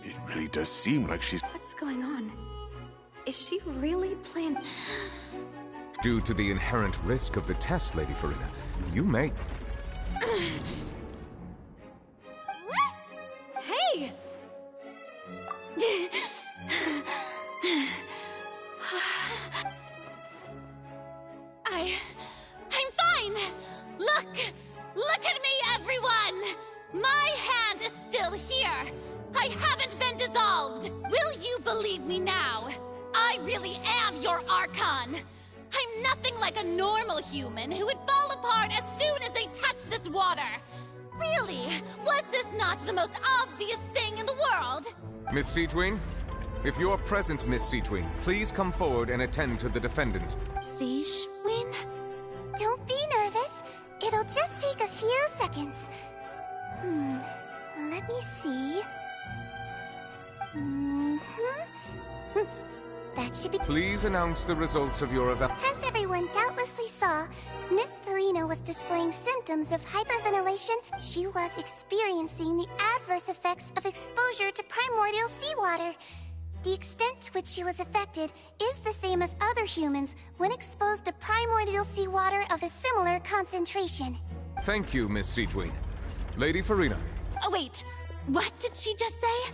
It really does seem like she's— What's going on? Is she really planning? Due to the inherent risk of the test, Lady Farina, you may— Hey! I'm fine! Look at me, everyone! My hand is still here! I haven't been dissolved! Will you believe me now? I really am your Archon! I'm nothing like a normal human who would fall apart as soon as they touch this water! Really? Was this not the most obvious thing in the world? Miss Siegewin? If you're present, Miss Siegewin, please come forward and attend to the defendant. Siegewin? Don't be nervous. It'll just take a few seconds. Let me see. That should be— Please announce the results of your As everyone doubtlessly saw, Miss Farina was displaying symptoms of hyperventilation. She was experiencing the adverse effects of exposure to primordial seawater. The extent to which she was affected is the same as other humans when exposed to primordial seawater of a similar concentration. Thank you, Miss Siegewin. Lady Farina. Oh, wait. What did she just say?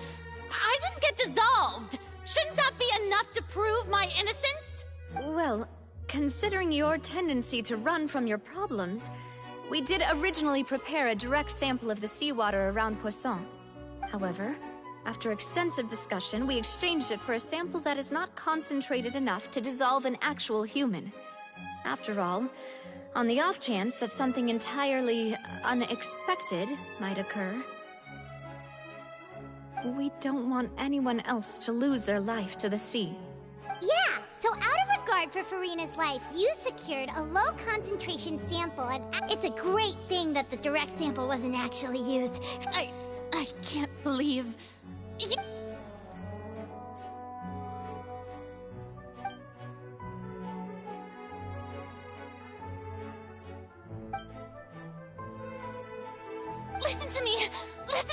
I didn't get dissolved! Shouldn't that be enough to prove my innocence? Well, considering your tendency to run from your problems, we did originally prepare a direct sample of the seawater around Poisson. However, after extensive discussion, we exchanged it for a sample that is not concentrated enough to dissolve an actual human. After all, on the off chance that something entirely unexpected might occur, we don't want anyone else to lose their life to the sea. Yeah, so out of regard for Farina's life, you secured a low-concentration sample, and it's a great thing that the direct sample wasn't actually used. I can't believe... Listen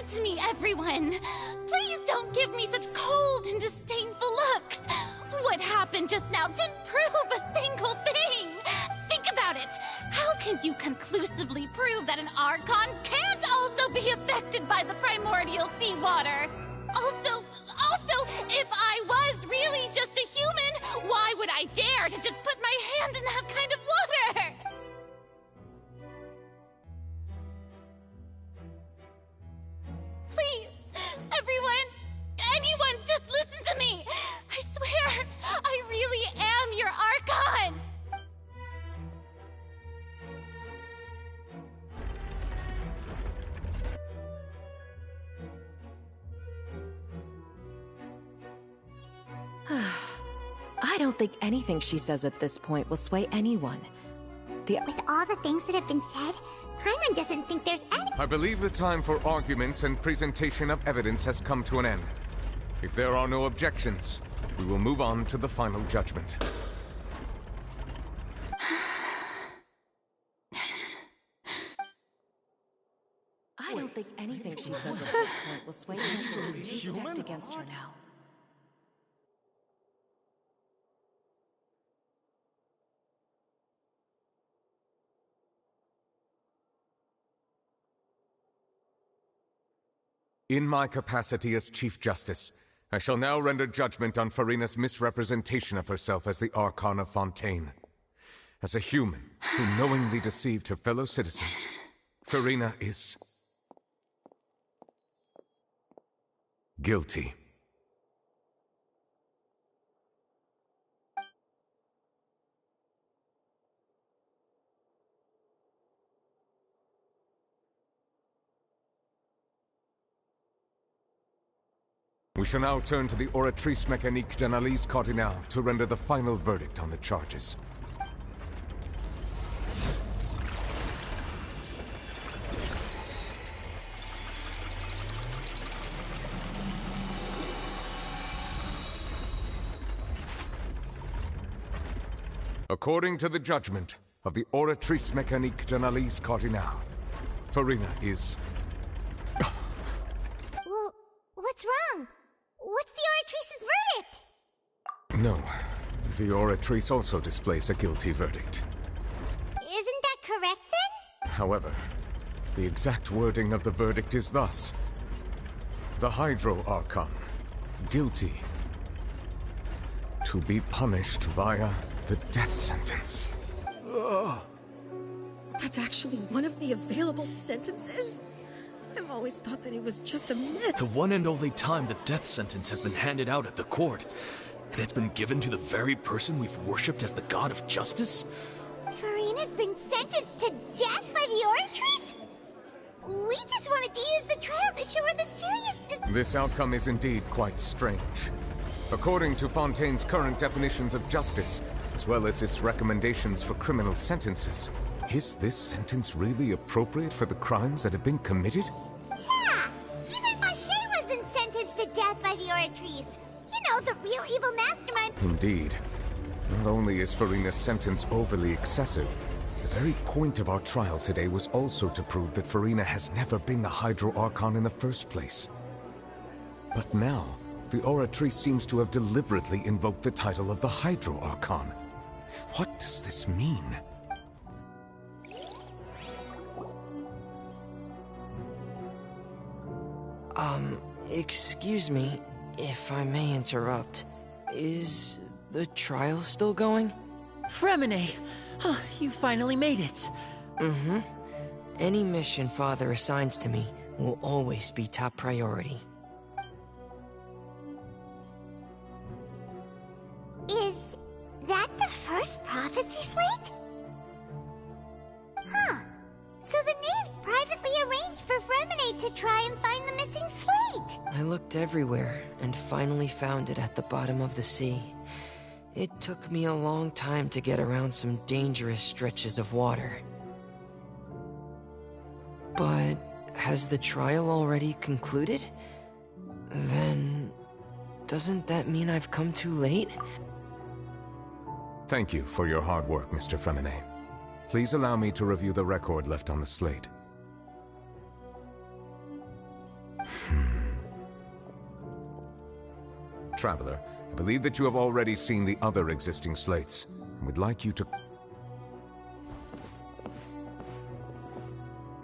to me, everyone! Please don't give me such cold and disdainful looks! What happened just now didn't prove a single thing! Think about it! How can you conclusively prove that an Archon can't also be affected by the primordial seawater? Also, if I was really just a human, why would I dare to just put my hand in that kind of water? Please, anyone, just listen to me! I swear, I really am your Archon! I don't think anything she says at this point will sway anyone. With all the things that have been said, Paimon doesn't think there's any— I believe the time for arguments and presentation of evidence has come to an end. If there are no objections, we will move on to the final judgment. I don't think anything she says at this point will sway anyone who's two-stepped against her now. In my capacity as Chief Justice, I shall now render judgment on Farina's misrepresentation of herself as the Archon of Fontaine. As a human who knowingly deceived her fellow citizens, Farina is guilty. We shall now turn to the Oratrice Mécanique d'Analyse Cardinale to render the final verdict on the charges. According to the judgment of the Oratrice Mécanique d'Analyse Cardinale, Farina is... Well, what's wrong? What's the Oratrice's verdict? No, the Oratrice also displays a guilty verdict. Isn't that correct then? However, the exact wording of the verdict is thus. The Hydro Archon, guilty, to be punished via the death sentence. That's actually one of the available sentences? I've always thought that it was just a myth. The one and only time the death sentence has been handed out at the court, and it's been given to the very person we've worshipped as the god of justice? Farina's been sentenced to death by the Oratrice? We just wanted to use the trial to show her the seriousness. This outcome is indeed quite strange. According to Fontaine's current definitions of justice, as well as its recommendations for criminal sentences, is this sentence really appropriate for the crimes that have been committed? Yeah! Even Fauché wasn't sentenced to death by the Oratrice. You know, the real evil mastermind. Indeed. Not only is Farina's sentence overly excessive, the very point of our trial today was also to prove that Farina has never been the Hydro Archon in the first place. But now, the Oratrice seems to have deliberately invoked the title of the Hydro Archon. What does this mean? Excuse me, if I may interrupt. Is the trial still going? Fremine! You finally made it. Mm-hmm. Any mission Father assigns to me will always be top priority. Is that the first prophecy slate? Huh. So the knave privately arranged for Fremine to try and find the missing slate. I looked everywhere and finally found it at the bottom of the sea. It took me a long time to get around some dangerous stretches of water. But has the trial already concluded? Then doesn't that mean I've come too late? Thank you for your hard work, Mr. Fremine. Please allow me to review the record left on the slate. Traveler, I believe that you have already seen the other existing slates, and would like you to...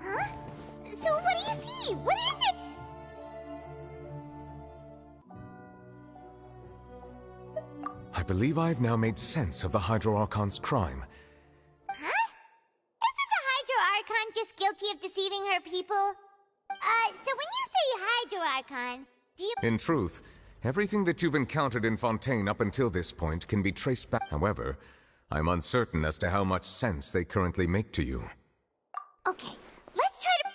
Huh? So what do you see? What is it? I believe I've now made sense of the Hydro Archon's crime. Huh? Isn't the Hydro Archon just guilty of deceiving her people? So when you say Hydro Archon, do you... In truth, everything that you've encountered in Fontaine up until this point can be traced back. However, I'm uncertain as to how much sense they currently make to you. Okay, let's try to...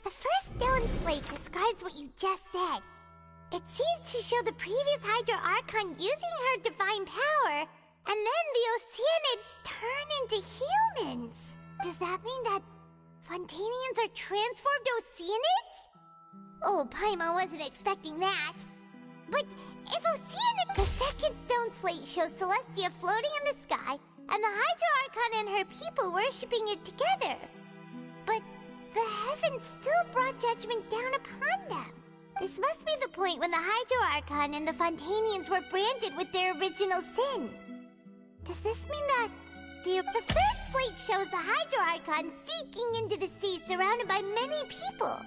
The first stone slate describes what you just said. It seems to show the previous Hydro Archon using her divine power, and then the Oceanids turn into humans. Does that mean that Fontanians are transformed Oceanids? Oh, Paimon wasn't expecting that. But if Oceanid, the second stone slate shows Celestia floating in the sky, and the Hydro Archon and her people worshipping it together. But the heavens still brought judgment down upon them. This must be the point when the Hydro Archon and the Fontanians were branded with their original sin. Does this mean that the third slate shows the Hydro Archon sinking into the sea surrounded by many people?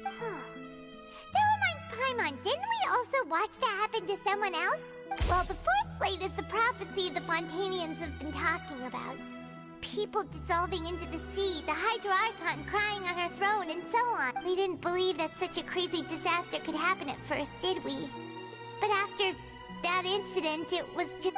That reminds Paimon, didn't we also watch that happen to someone else? Well, the fourth slate is the prophecy the Fontanians have been talking about. People dissolving into the sea, the Hydro Archon crying on her throne, and so on. We didn't believe that such a crazy disaster could happen at first, did we? But after that incident, it was just...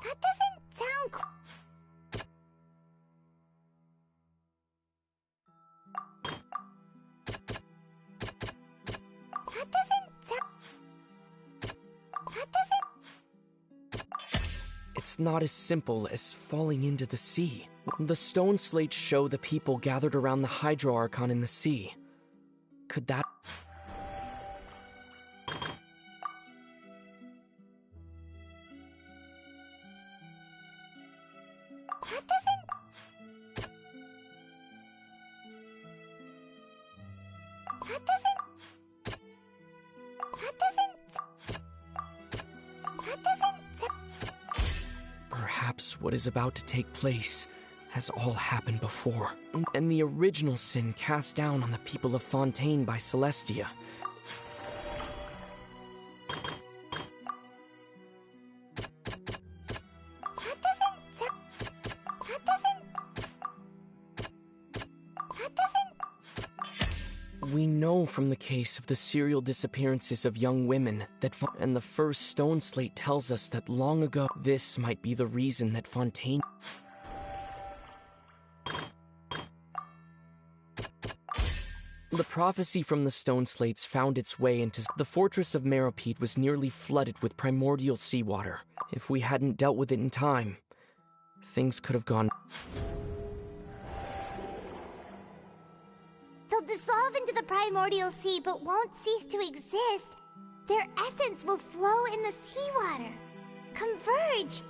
That doesn't sound That doesn't... It's not as simple as falling into the sea. The stone slates show the people gathered around the Hydro Archon in the sea. Could that... That doesn't... That doesn't... That doesn't... That doesn't... Perhaps what is about to take place has all happened before, and the original sin cast down on the people of Fontaine by Celestia. We know from the case of the serial disappearances of young women that and the first stone slate tells us that long ago this might be the reason that Fontaine... The prophecy from the stone slates found its way into... The fortress of Meropide was nearly flooded with primordial seawater. If we hadn't dealt with it in time, things could have gone... They'll dissolve into the primordial sea but won't cease to exist. Their essence will flow in the seawater, converge,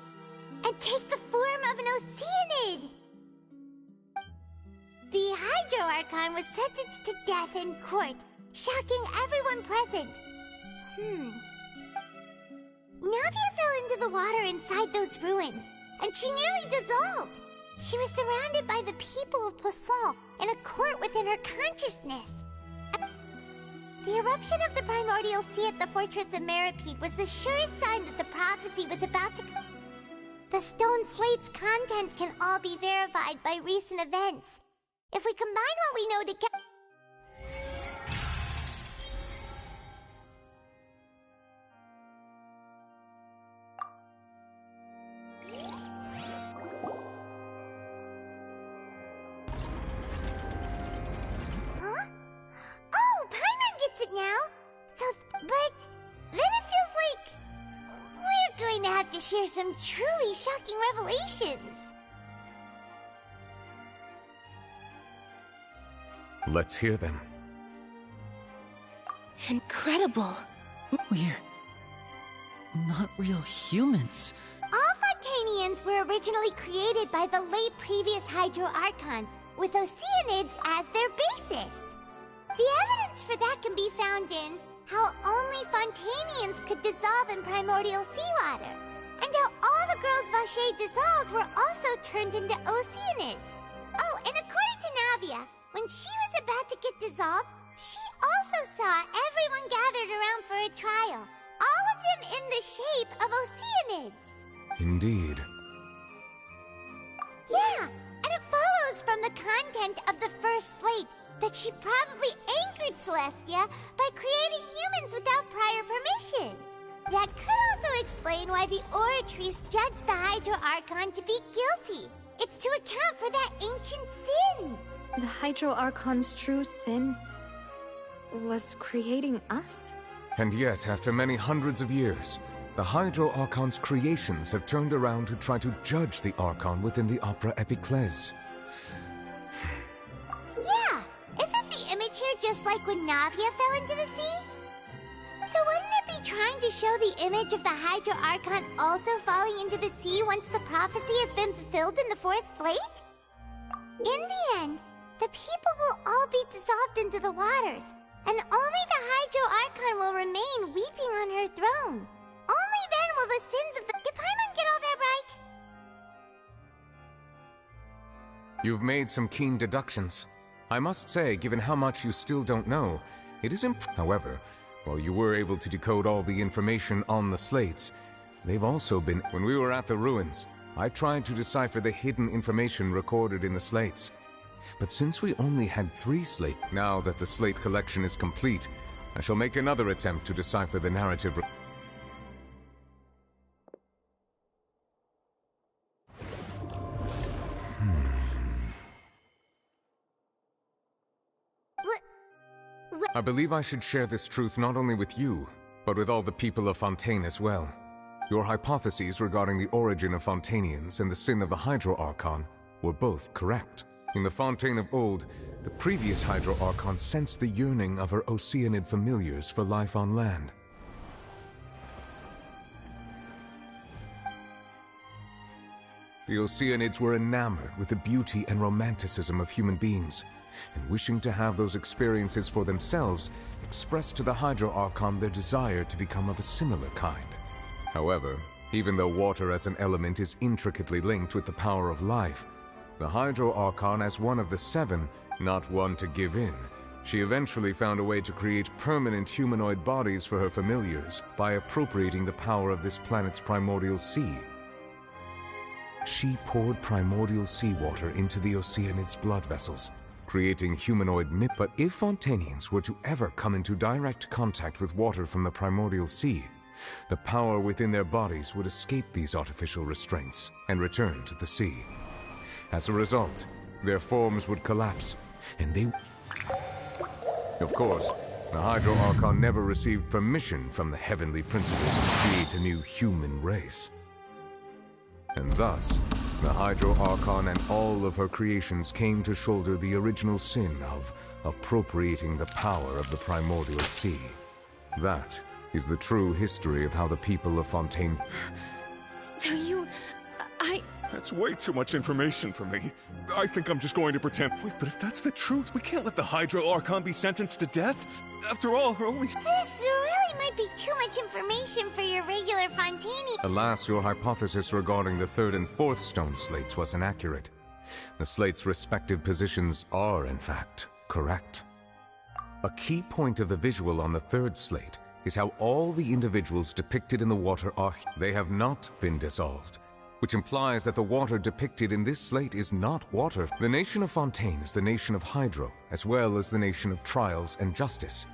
and take the form of an Oceanid. The Hydro Archon was sentenced to death in court, shocking everyone present. Navia fell into the water inside those ruins, and she nearly dissolved. She was surrounded by the people of Poisson in a court within her consciousness. The eruption of the primordial sea at the fortress of Meropide was the surest sign that the prophecy was about to... The stone slate's contents can all be verified by recent events. If we combine what we know together... Huh? Oh, Paimon gets it now! But then it feels like... we're going to have to share some truly shocking revelations. Let's hear them. Incredible. We're not real humans. All Fontanians were originally created by the late previous Hydro Archon, with Oceanids as their basis. The evidence for that can be found in how only Fontanians could dissolve in primordial seawater, and how all the girls Vacher dissolved were also turned into Oceanids. Oh, and according to Navia, when she was about to get dissolved, she also saw everyone gathered around for a trial, all of them in the shape of Oceanids. Indeed. Yeah, and it follows from the content of the first slate that she probably anchored Celestia by creating humans without prior permission. That could also explain why the Oratrice judged the Hydro Archon to be guilty. It's to account for that ancient sin. The Hydro Archon's true sin was creating us? And yet, after many hundreds of years, the Hydro Archon's creations have turned around to try to judge the Archon within the Opera Epiclese. Yeah, isn't the image here just like when Navia fell into the sea? So wouldn't it be trying to show the image of the Hydro Archon also falling into the sea once the prophecy has been fulfilled in the fourth slate? In the end, the people will all be dissolved into the waters, and only the Hydro Archon will remain weeping on her throne. Only then will the sins of the You've made some keen deductions. I must say, given how much you still don't know, it is However, while you were able to decode all the information on the slates, they've also been... When we were at the ruins, I tried to decipher the hidden information recorded in the slates. But since we only had 3 slates, now that the slate collection is complete, I shall make another attempt to decipher the narrative. I believe I should share this truth not only with you, but with all the people of Fontaine as well. Your hypotheses regarding the origin of Fontanians and the sin of the Hydro Archon were both correct. In the Fontaine of old, the previous Hydro Archon sensed the yearning of her Oceanid familiars for life on land. The Oceanids were enamored with the beauty and romanticism of human beings, and wishing to have those experiences for themselves, expressed to the Hydro Archon their desire to become of a similar kind. However, even though water as an element is intricately linked with the power of life, the Hydro Archon, as one of the 7, not one to give in, she eventually found a way to create permanent humanoid bodies for her familiars by appropriating the power of this planet's primordial sea. She poured primordial seawater into the Oceanids' blood vessels, creating humanoid myth. But if Fontanians were to ever come into direct contact with water from the primordial sea, the power within their bodies would escape these artificial restraints and return to the sea. As a result, their forms would collapse, and they... Of course, the Hydro Archon never received permission from the heavenly principles to create a new human race. And thus, the Hydro Archon and all of her creations came to shoulder the original sin of appropriating the power of the primordial sea. That is the true history of how the people of Fontaine... So That's way too much information for me. I think I'm just going to pretend. Wait, but if that's the truth, we can't let the Hydro Archon be sentenced to death. After all, her only... This really might be too much information for your regular Fontani. Alas, your hypothesis regarding the 3rd and 4th stone slates was inaccurate. The slates' respective positions are, in fact, correct. A key point of the visual on the 3rd slate is how all the individuals depicted in the water are... They have not been dissolved, which implies that the water depicted in this slate is not water. The nation of Fontaine is the nation of Hydro, as well as the nation of trials and justice.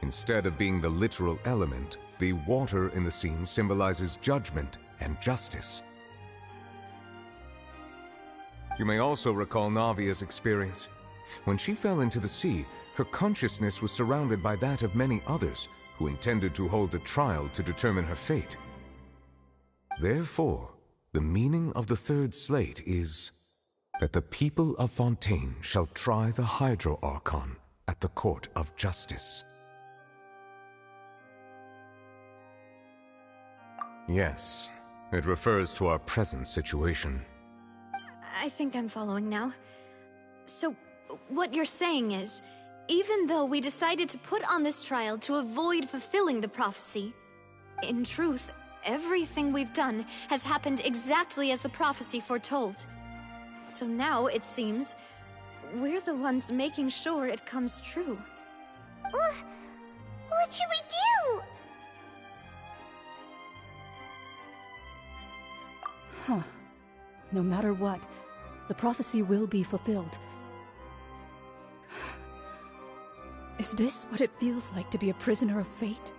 Instead of being the literal element, the water in the scene symbolizes judgment and justice. You may also recall Navia's experience. When she fell into the sea, her consciousness was surrounded by that of many others who intended to hold a trial to determine her fate. Therefore, the meaning of the 3rd slate is that the people of Fontaine shall try the Hydro Archon at the court of justice. Yes, it refers to our present situation. I think I'm following now. So, what you're saying is, even though we decided to put on this trial to avoid fulfilling the prophecy, in truth, everything we've done has happened exactly as the prophecy foretold. So now, it seems, we're the ones making sure it comes true. What should we do? Huh. No matter what, the prophecy will be fulfilled. Is this what it feels like to be a prisoner of fate?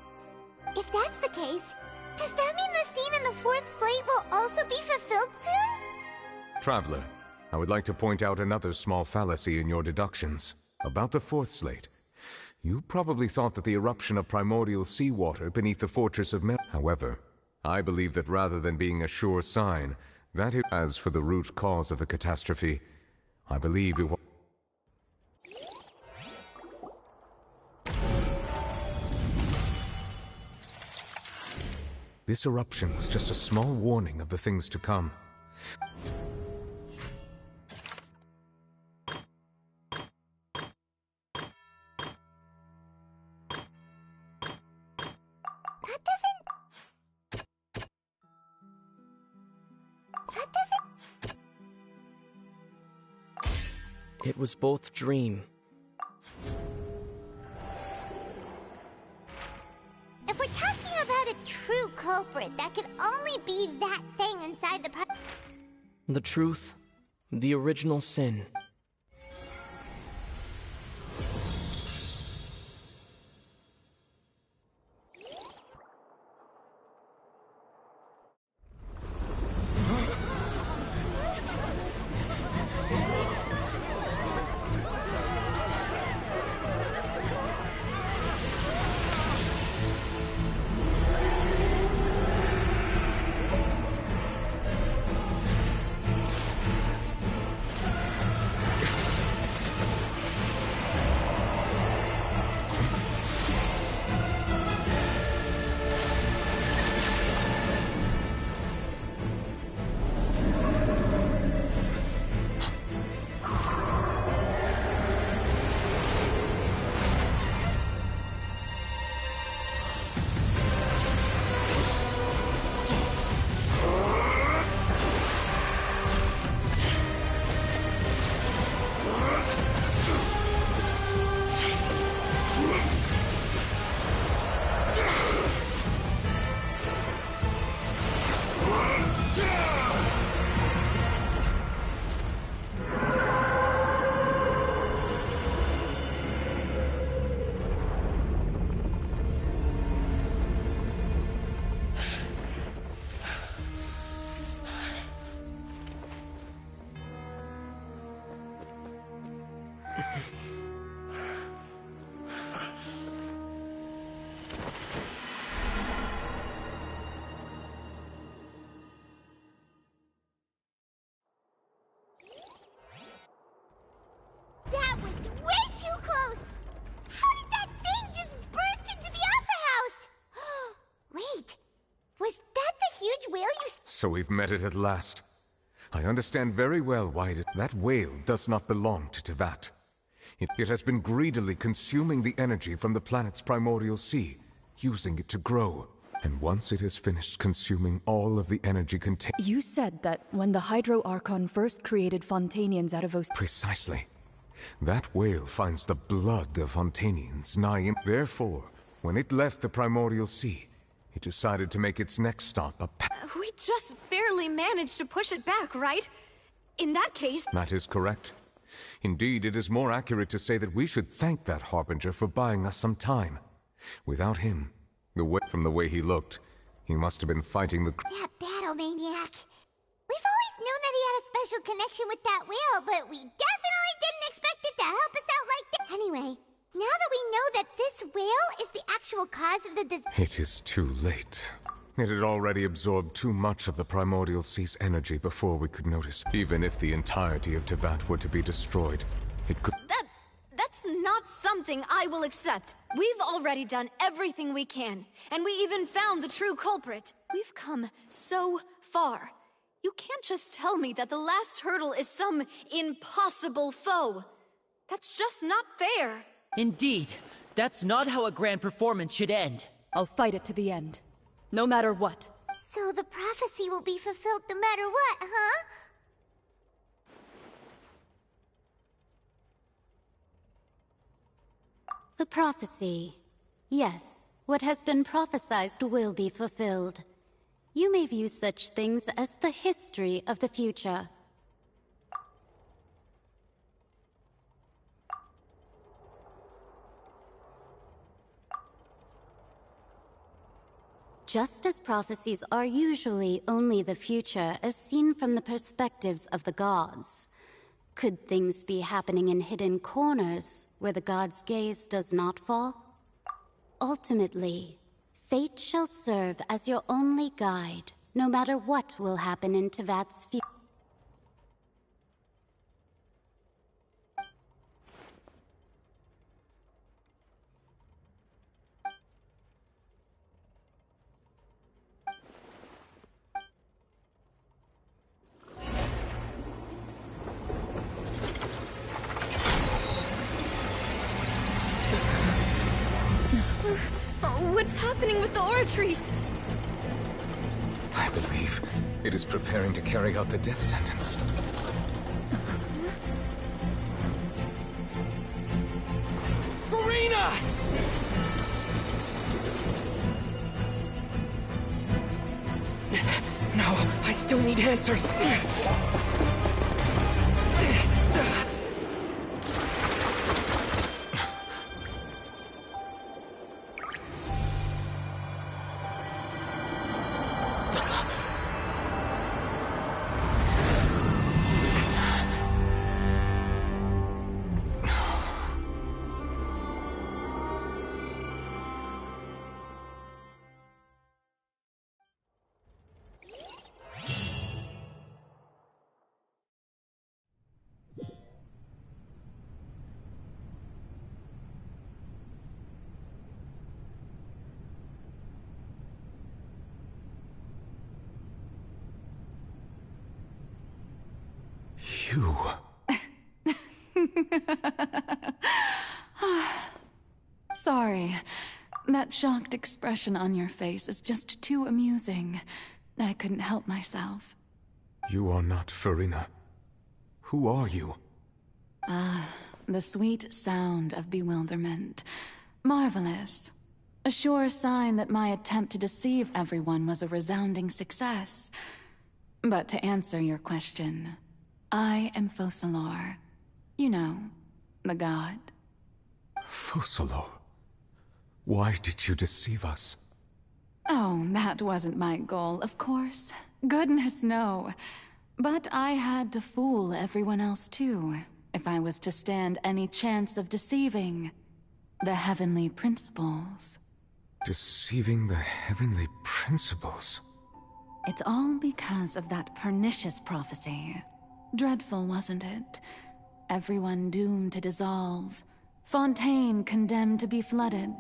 If that's the case, does that mean the scene in the 4th slate will also be fulfilled soon? Traveler, I would like to point out another small fallacy in your deductions. About the 4th slate, you probably thought that the eruption of primordial seawater beneath the fortress of However, I believe that rather than being a sure sign, that it... As for the root cause of the catastrophe, I believe it will... This eruption was just a small warning of the things to come. It was both dream. If we're talking about a true culprit, that could only be that thing inside the... The truth, the original sin. That was way too close! How did that thing just burst into the Opera House? Wait, was that the huge whale you... So we've met it at last. I understand very well why that whale does not belong to Teyvat. It has been greedily consuming the energy from the planet's primordial sea, using it to grow. And once it has finished consuming all of the energy contained... You said that when the Hydro Archon first created Fontanians out of Precisely. That whale finds the blood of Fontanians nigh him. Therefore, when it left the primordial sea, it decided to make its next stop a We just barely managed to push it back, right? In that case... That is correct. Indeed, it is more accurate to say that we should thank that Harbinger for buying us some time. Without him, from the way he looked, he must have been fighting the... That battle maniac. We've always known that he had a special connection with that whale, but we definitely didn't expect it to help us out like that. Anyway, now that we know that this whale is the actual cause of the disaster... It is too late. It had already absorbed too much of the primordial sea's energy before we could notice. Even if the entirety of Teyvat were to be destroyed, it could... That's not something I will accept. We've already done everything we can, and we even found the true culprit. We've come so far. You can't just tell me that the last hurdle is some impossible foe. That's just not fair. Indeed. That's not how a grand performance should end. I'll fight it to the end. No matter what. So the prophecy will be fulfilled no matter what, huh? The prophecy. Yes, what has been prophesied will be fulfilled. You may view such things as the history of the future. Just as prophecies are usually only the future as seen from the perspectives of the gods, could things be happening in hidden corners where the gods' gaze does not fall? Ultimately, fate shall serve as your only guide, no matter what will happen in Teyvat's future. What's happening with the oratories? I believe it is preparing to carry out the death sentence. Furina! No, I still need answers. You... Sorry. That shocked expression on your face is just too amusing. I couldn't help myself. You are not Furina. Who are you? The sweet sound of bewilderment. Marvelous. A sure sign that my attempt to deceive everyone was a resounding success. But to answer your question, I am Focalor. You know, the god. Focalor? Why did you deceive us? Oh, that wasn't my goal, of course. Goodness, no. But I had to fool everyone else too, if I was to stand any chance of deceiving the heavenly principles. Deceiving the heavenly principles? It's all because of that pernicious prophecy. Dreadful, wasn't it? Everyone doomed to dissolve. Fontaine condemned to be flooded.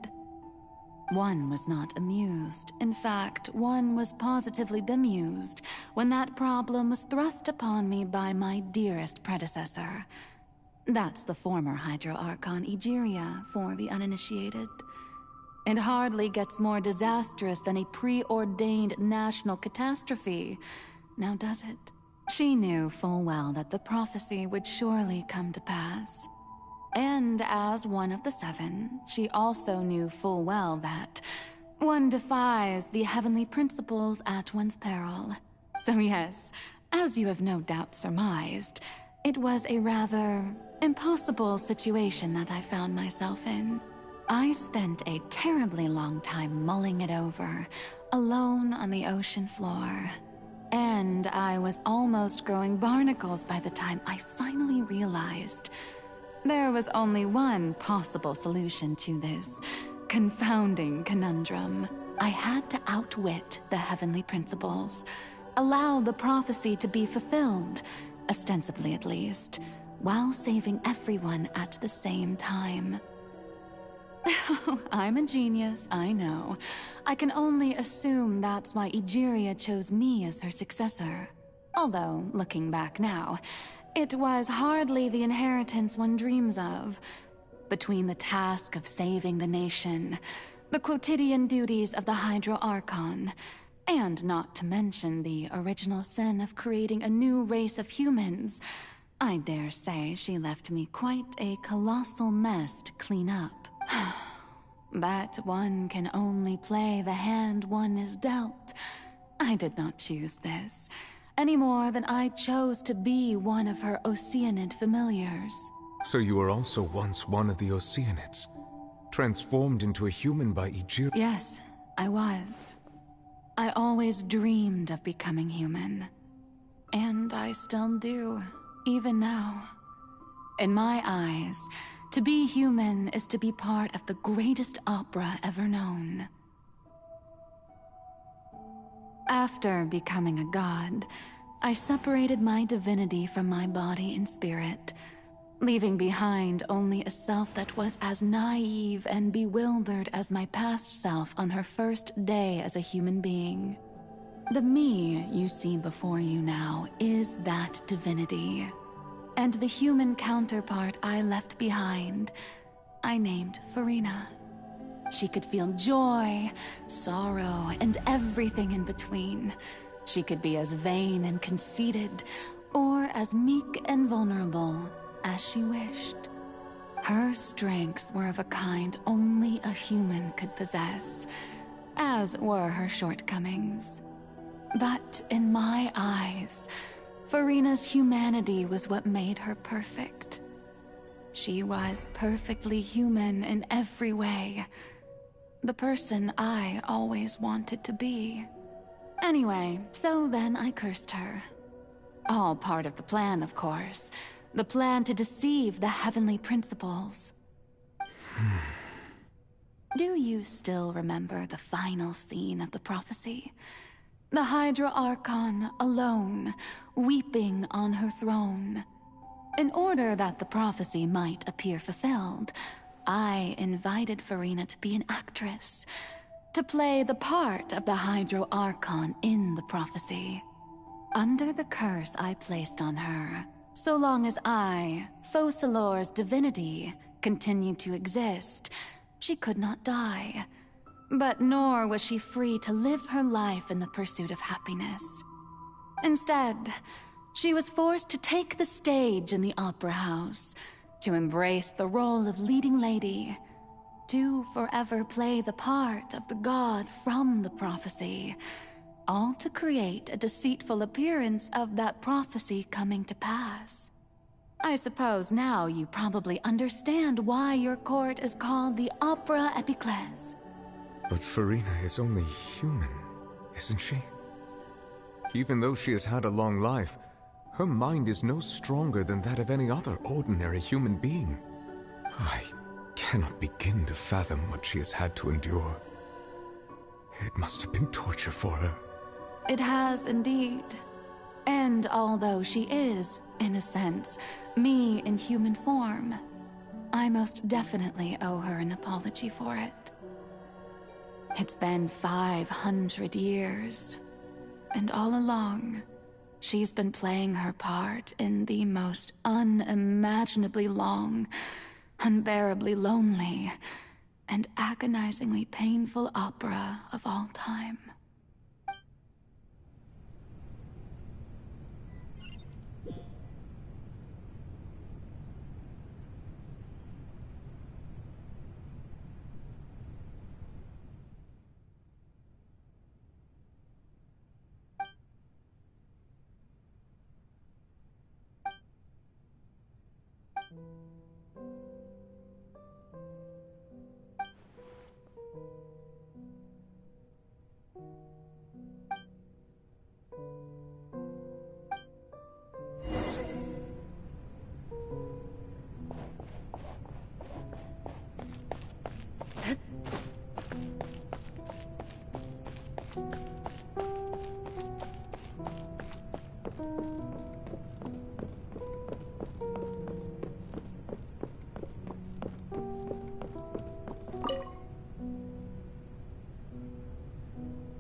One was not amused. In fact, one was positively bemused when that problem was thrust upon me by my dearest predecessor. That's the former Hydro Archon Egeria for the uninitiated. It hardly gets more disastrous than a preordained national catastrophe, now does it? She knew full well that the prophecy would surely come to pass. And as one of the seven, she also knew full well that one defies the heavenly principles at one's peril. So yes, as you have no doubt surmised, it was a rather impossible situation that I found myself in. I spent a terribly long time mulling it over, alone on the ocean floor. And I was almost growing barnacles by the time I finally realized there was only one possible solution to this confounding conundrum. I had to outwit the heavenly principles, allow the prophecy to be fulfilled, ostensibly at least, while saving everyone at the same time. I'm a genius, I know. I can only assume that's why Egeria chose me as her successor. Although, looking back now, it was hardly the inheritance one dreams of. Between the task of saving the nation, the quotidian duties of the Hydro Archon, and not to mention the original sin of creating a new race of humans, I dare say she left me quite a colossal mess to clean up. But one can only play the hand one is dealt. I did not choose this, any more than I chose to be one of her Oceanid familiars. So you were also once one of the Oceanids, transformed into a human by Egeria? Yes, I was. I always dreamed of becoming human. And I still do, even now. In my eyes, to be human is to be part of the greatest opera ever known. After becoming a god, I separated my divinity from my body and spirit, leaving behind only a self that was as naive and bewildered as my past self on her first day as a human being. The me you see before you now is that divinity. And the human counterpart I left behind, I named Furina. She could feel joy, sorrow, and everything in between. She could be as vain and conceited, or as meek and vulnerable as she wished. Her strengths were of a kind only a human could possess, as were her shortcomings. But in my eyes, Furina's humanity was what made her perfect. She was perfectly human in every way. The person I always wanted to be. Anyway, so then I cursed her. All part of the plan, of course. The plan to deceive the heavenly principles. Do you still remember the final scene of the prophecy? The Hydra Archon, alone, weeping on her throne. In order that the prophecy might appear fulfilled, I invited Furina to be an actress, to play the part of the Hydra Archon in the prophecy. Under the curse I placed on her, so long as I, Focalor's divinity, continued to exist, she could not die. But nor was she free to live her life in the pursuit of happiness. Instead, she was forced to take the stage in the opera house, to embrace the role of leading lady, to forever play the part of the god from the prophecy, all to create a deceitful appearance of that prophecy coming to pass. I suppose now you probably understand why your court is called the Opera Epiclese. But Furina is only human, isn't she? Even though she has had a long life, her mind is no stronger than that of any other ordinary human being. I cannot begin to fathom what she has had to endure. It must have been torture for her. It has indeed. And although she is, in a sense, me in human form, I most definitely owe her an apology for it. It's been 500 years, and all along, she's been playing her part in the most unimaginably long, unbearably lonely, and agonizingly painful opera of all time.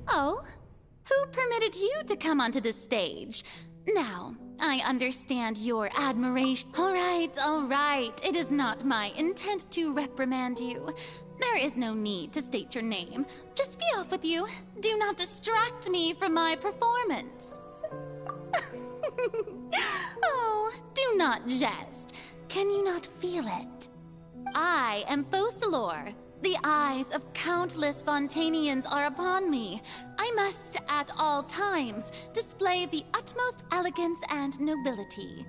Oh? Who permitted you to come onto the stage? Now, I understand your admiration. All right. It is not my intent to reprimand you. There is no need to state your name. Just be off with you. Do not distract me from my performance. Oh, do not jest. Can you not feel it? I am Focalor. The eyes of countless Fontanians are upon me. I must, at all times, display the utmost elegance and nobility.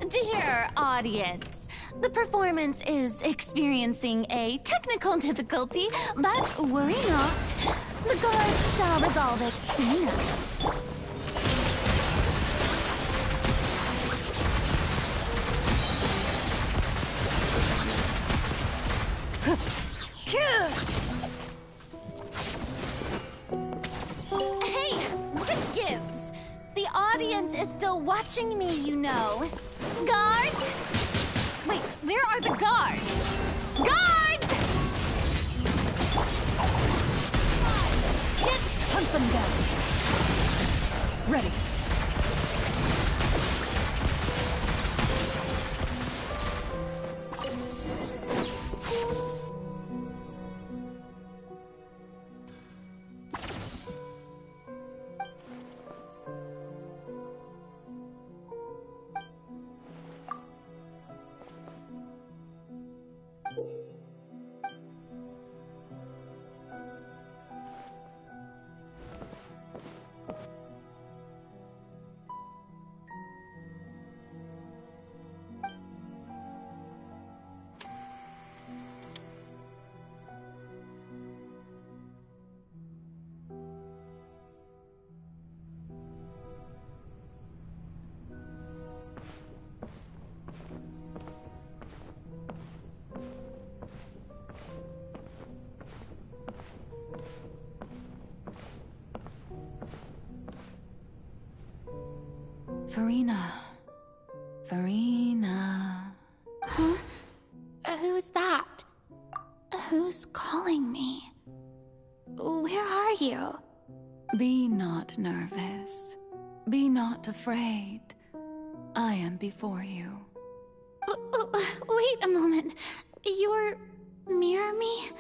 Dear audience, the performance is experiencing a technical difficulty, but worry not. The guards shall resolve it soon enough. Hey, what gives? The audience is still watching me, you know. Guards? Wait, where are the guards? Guards! Hunt them down. Ready. Farina. Farina. Huh? Who's that? Who's calling me? Where are you? Be not nervous. Be not afraid. I am before you. Wait a moment. You're mirror me?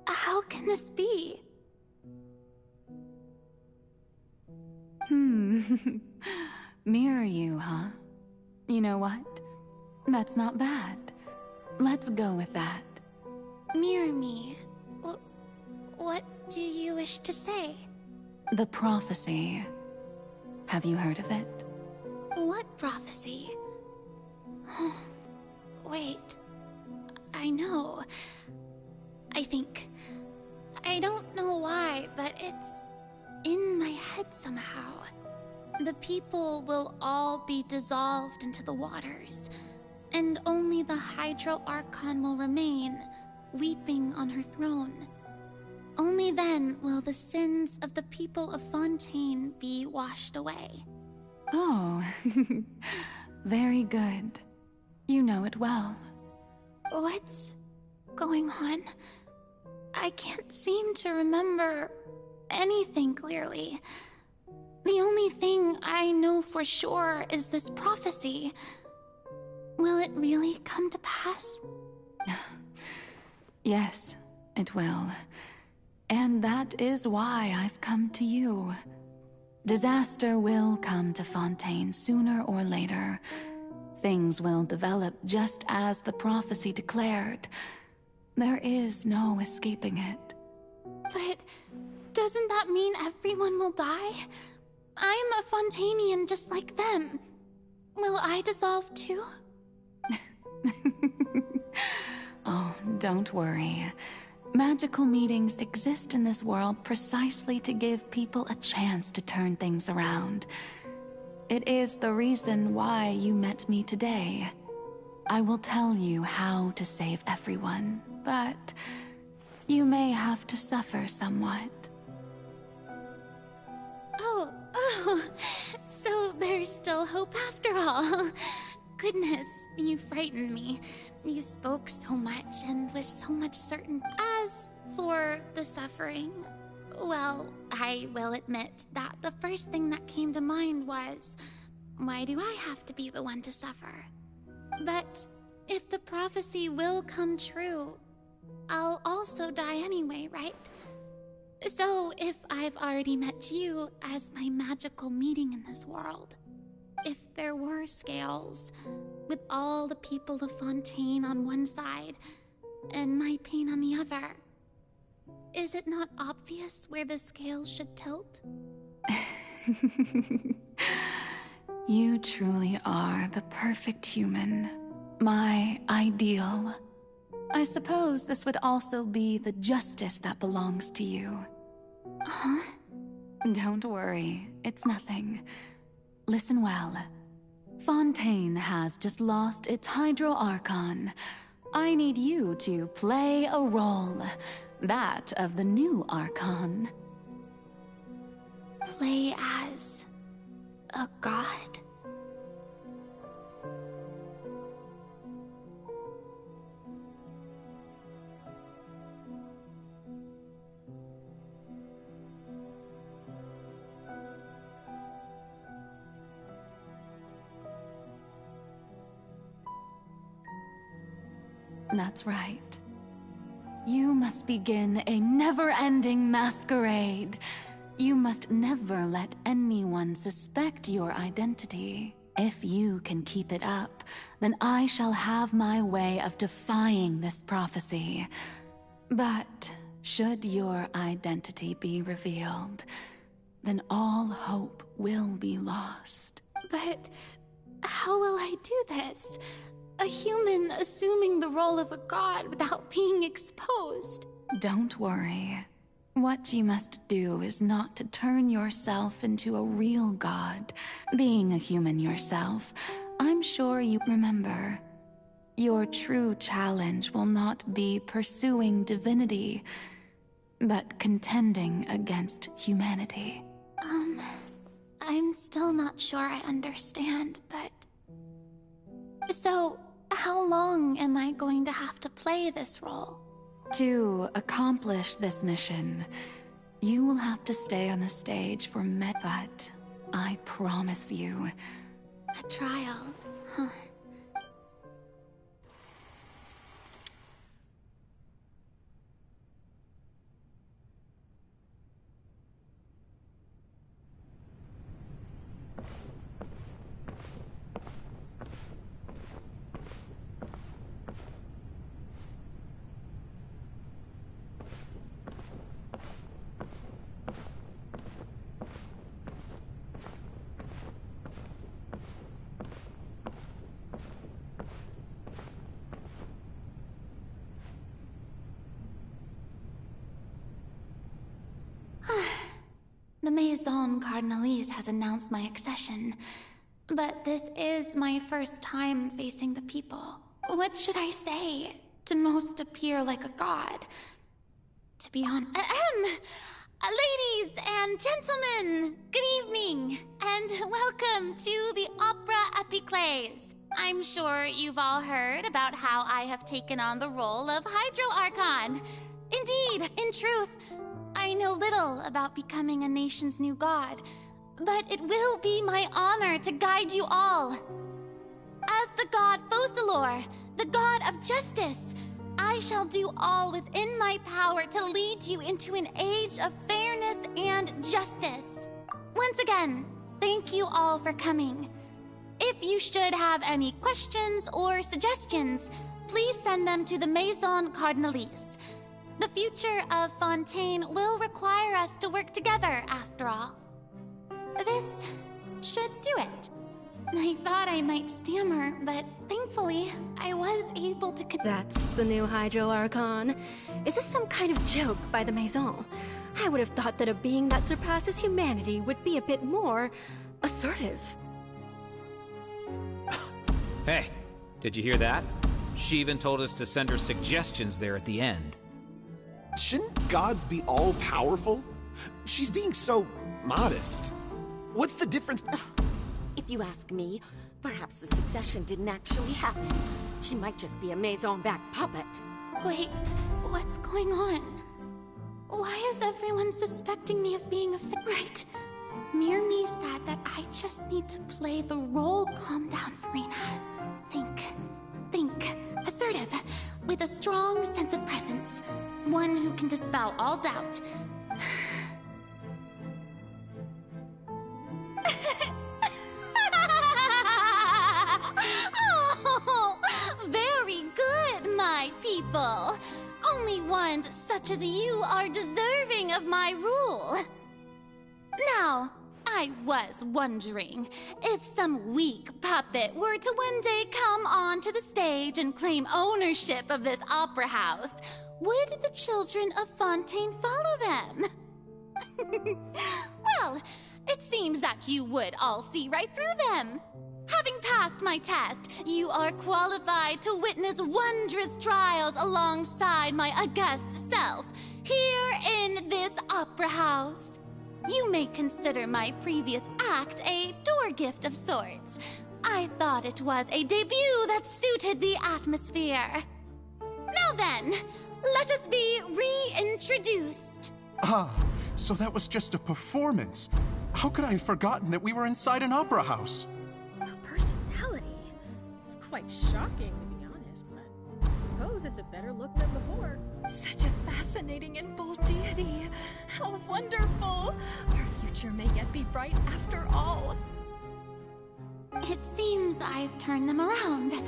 How can this be? Mirror you, huh? You know what? That's not bad. Let's go with that. Mirror me? What do you wish to say? The prophecy. Have you heard of it? What prophecy? Wait. I know. I think. I don't know why, but it's in my head somehow. The people will all be dissolved into the waters, and only the Hydro Archon will remain, weeping on her throne. Only then will the sins of the people of Fontaine be washed away. Oh, very good. You know it well. What's going on? I can't seem to remember anything clearly. The only thing I know for sure is this prophecy. Will it really come to pass? Yes, it will. And that is why I've come to you. Disaster will come to Fontaine sooner or later. Things will develop just as the prophecy declared. There is no escaping it. But doesn't that mean everyone will die? I'm a Fontainian just like them. Will I dissolve too? Oh, don't worry. Magical meetings exist in this world precisely to give people a chance to turn things around. It is the reason why you met me today. I will tell you how to save everyone, but you may have to suffer somewhat. Oh, so there's still hope after all. Goodness, you frightened me. You spoke so much and with so much certainty. As for the suffering, well, I will admit that the first thing that came to mind was, why do I have to be the one to suffer? But if the prophecy will come true, I'll also die anyway, right? So if I've already met you as my magical meeting in this world, if there were scales, with all the people of Fontaine on one side, and my pain on the other, is it not obvious where the scales should tilt? You truly are the perfect human. My ideal. I suppose this would also be the justice that belongs to you. Huh? Don't worry, it's nothing. Listen well. Fontaine has just lost its Hydro Archon. I need you to play a role. That of the new Archon. Play as a god? That's right. You must begin a never-ending masquerade. You must never let anyone suspect your identity. If you can keep it up, then I shall have my way of defying this prophecy. But should your identity be revealed, then all hope will be lost. But how will I do this? A human assuming the role of a god without being exposed. Don't worry. What you must do is not to turn yourself into a real god. Being a human yourself, I'm sure you remember. Your true challenge will not be pursuing divinity, I'm still not sure I understand, but... So, how long am I going to have to play this role? To accomplish this mission, you will have to stay on the stage for but I promise you... A trial, huh? The Maison Cardinalise has announced my accession, but this is my first time facing the people. What should I say to most appear like a god? To be honest... Ladies and gentlemen, good evening, and welcome to the Opera Epiclese. I'm sure you've all heard about how I have taken on the role of Hydro-Archon. Indeed, in truth, I know little about becoming a nation's new god, but it will be my honor to guide you all. As the god Focalor, the god of justice, I shall do all within my power to lead you into an age of fairness and justice. Once again, thank you all for coming. If you should have any questions or suggestions, please send them to the Maison Cardinalise. The future of Fontaine will require us to work together, after all. This should do it. I thought I might stammer, but thankfully, I was able to... That's the new Hydro-Archon. Is this some kind of joke by the Maison? I would have thought that a being that surpasses humanity would be a bit more... assertive. Hey, did you hear that? She even told us to send her suggestions there at the end. Shouldn't gods be all-powerful? She's being so modest. What's the difference? If you ask me, perhaps the succession didn't actually happen. She might just be a Maison-backed puppet. Wait, what's going on? Why is everyone suspecting me of being a right? Mirmi said that I just need to play the role. Calm down, Farina. Think. Assertive, with a strong sense of presence. One who can dispel all doubt. Oh, very good, my people. Only ones such as you are deserving of my rule. Now, I was wondering if some weak puppet were to one day come onto the stage and claim ownership of this opera house, would the children of Fontaine follow them? Well, it seems that you would all see right through them. Having passed my test, you are qualified to witness wondrous trials alongside my august self, here in this opera house. You may consider my previous act a door gift of sorts. I thought it was a debut that suited the atmosphere. Now then, let us be reintroduced. Ah, so that was just a performance. How could I have forgotten that we were inside an opera house? Her personality. It's quite shocking, to be honest, but I suppose it's a better look than before. Such a fascinating and bold deity. How wonderful! Our future may yet be bright after all. It seems I've turned them around.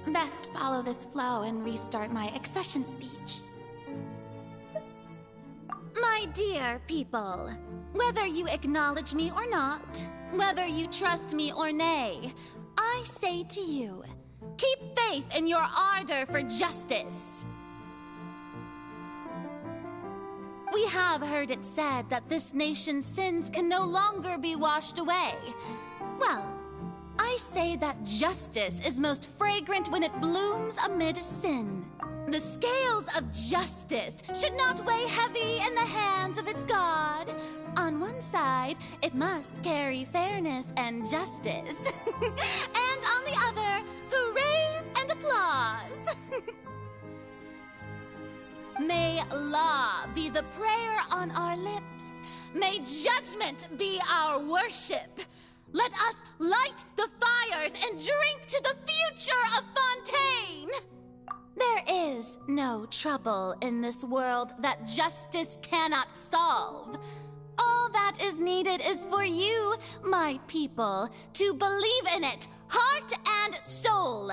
Best follow this flow and restart my accession speech. My dear people, whether you acknowledge me or not, whether you trust me or nay, I say to you, keep faith in your ardor for justice. We have heard it said that this nation's sins can no longer be washed away. Well, I say that justice is most fragrant when it blooms amid sin. The scales of justice should not weigh heavy in the hands of its God. On one side, it must carry fairness and justice. And on the other, praise and applause. May law be the prayer on our lips. May judgment be our worship. Let us light the fires and drink to the future of Fontaine. There is no trouble in this world that justice cannot solve. All that is needed is for you, my people, to believe in it, heart and soul.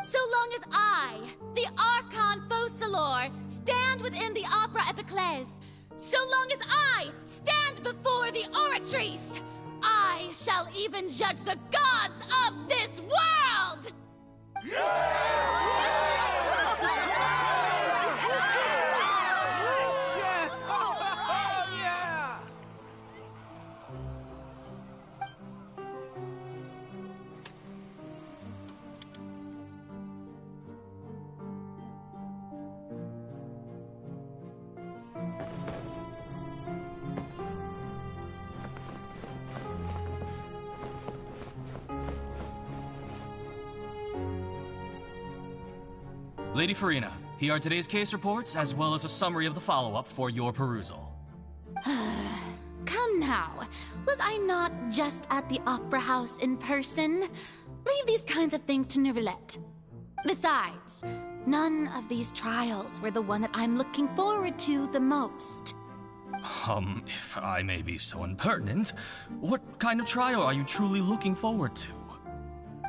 So long as I, the Archon Focalor, stand within the Opera Epiclese, so long as I stand before the Oratrice, I shall even judge the gods of this world! Lady Farina, here are today's case reports, as well as a summary of the follow-up for your perusal. Come now, was I not just at the Opera House in person? Leave these kinds of things to Neuvillette. Besides, none of these trials were the one that I'm looking forward to the most. If I may be so impertinent, what kind of trial are you truly looking forward to?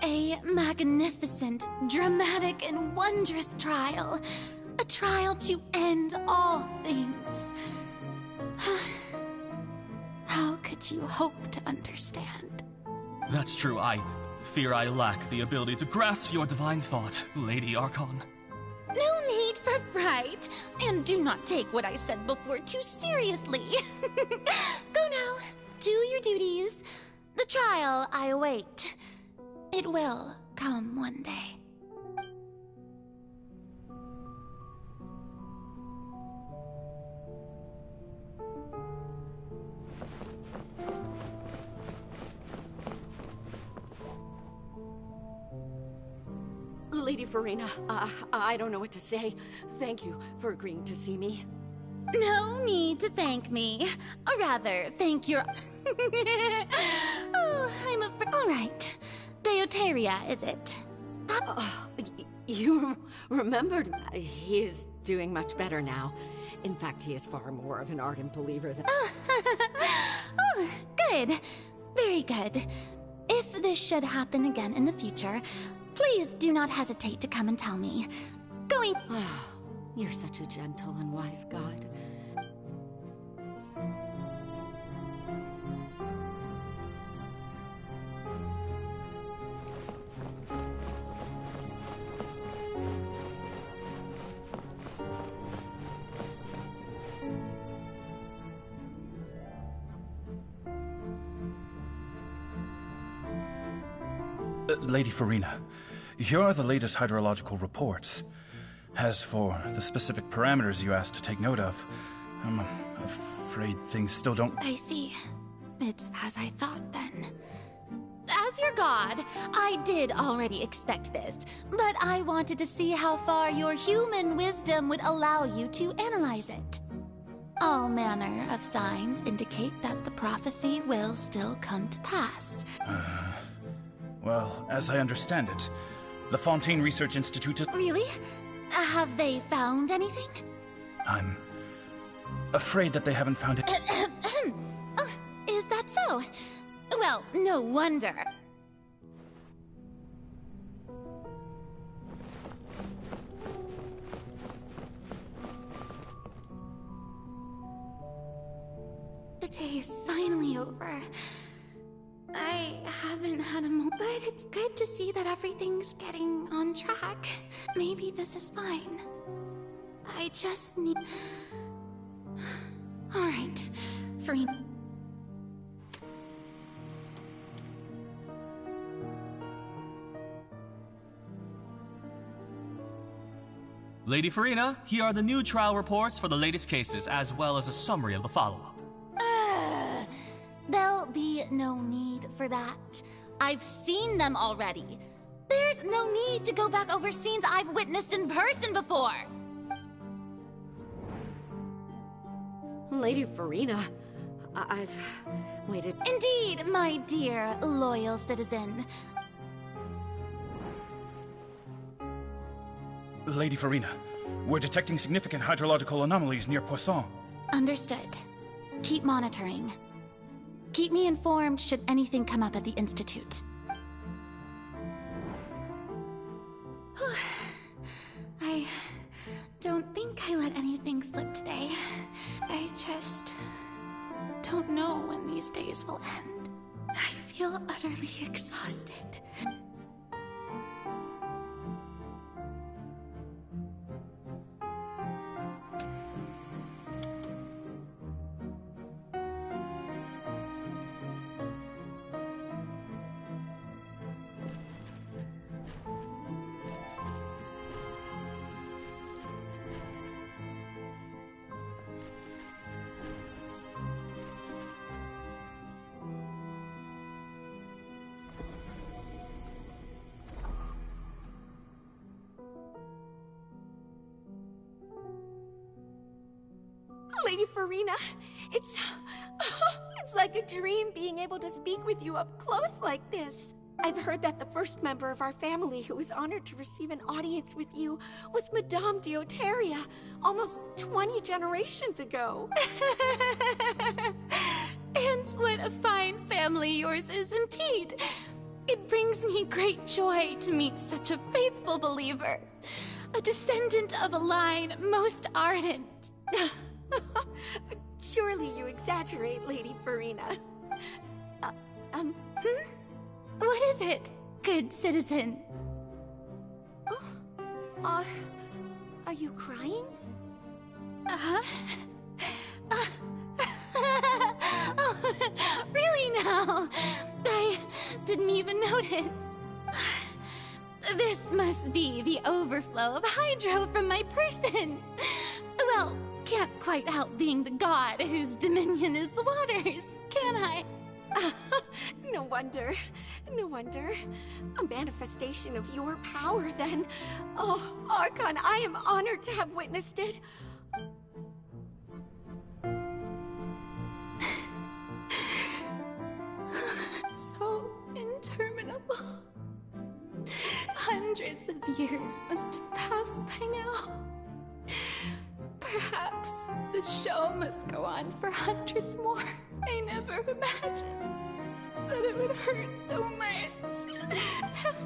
A magnificent, dramatic, and wondrous trial. A trial to end all things. How could you hope to understand? That's true. I fear I lack the ability to grasp your divine thought, Lady Archon. No need for fright, and do not take what I said before too seriously. Go now, do your duties. The trial I await. It will come one day. Lady Farina, I don't know what to say. Thank you for agreeing to see me. No need to thank me. Or rather, thank your... Oh, I'm afraid... All right. Deoteria, is it? You remembered? He is doing much better now. In fact, he is far more of an ardent believer than... Oh, good. Very good. If this should happen again in the future, please do not hesitate to come and tell me. Going... You're such a gentle and wise god. Lady Farina, here are the latest hydrological reports. As for the specific parameters you asked to take note of, I'm afraid things still don't... I see. It's as I thought, then. As your god, I did already expect this, but I wanted to see how far your human wisdom would allow you to analyze it. All manner of signs indicate that the prophecy will still come to pass. Well, as I understand it, the Fontaine Research Institute is... Really? Have they found anything? I'm afraid that they haven't found it. Oh, is that so? Well, no wonder. The day is finally over. I haven't had a moment, but it's good to see that everything's getting on track. Maybe this is fine. I just need... Alright, free... Lady Farina, here are the new trial reports for the latest cases, as well as a summary of the follow-up. There'll be no need for that. I've seen them already. There's no need to go back over scenes I've witnessed in person before. Lady Farina, I've waited. Indeed, my dear loyal citizen. Lady Farina, we're detecting significant hydrological anomalies near Poisson. Understood. Keep monitoring. Keep me informed should anything come up at the Institute. I don't think I let anything slip today. I just don't know when these days will end. I feel utterly exhausted. Lady Farina, it's like a dream being able to speak with you up close like this. I've heard that the first member of our family who was honored to receive an audience with you was Madame Dioteria, almost 20 generations ago. And what a fine family yours is indeed. It brings me great joy to meet such a faithful believer, a descendant of a line most ardent. Surely you exaggerate, Lady Farina. What is it, good citizen? Oh, are you crying? Oh, really now? I didn't even notice. This must be the overflow of hydro from my person. Well, can't quite help being the god whose dominion is the waters, can I? No wonder. No wonder. A manifestation of your power, then. Oh, Archon, I am honored to have witnessed it. So interminable. Hundreds of years must have passed by now. Perhaps the show must go on for hundreds more. I never imagined that it would hurt so much. Have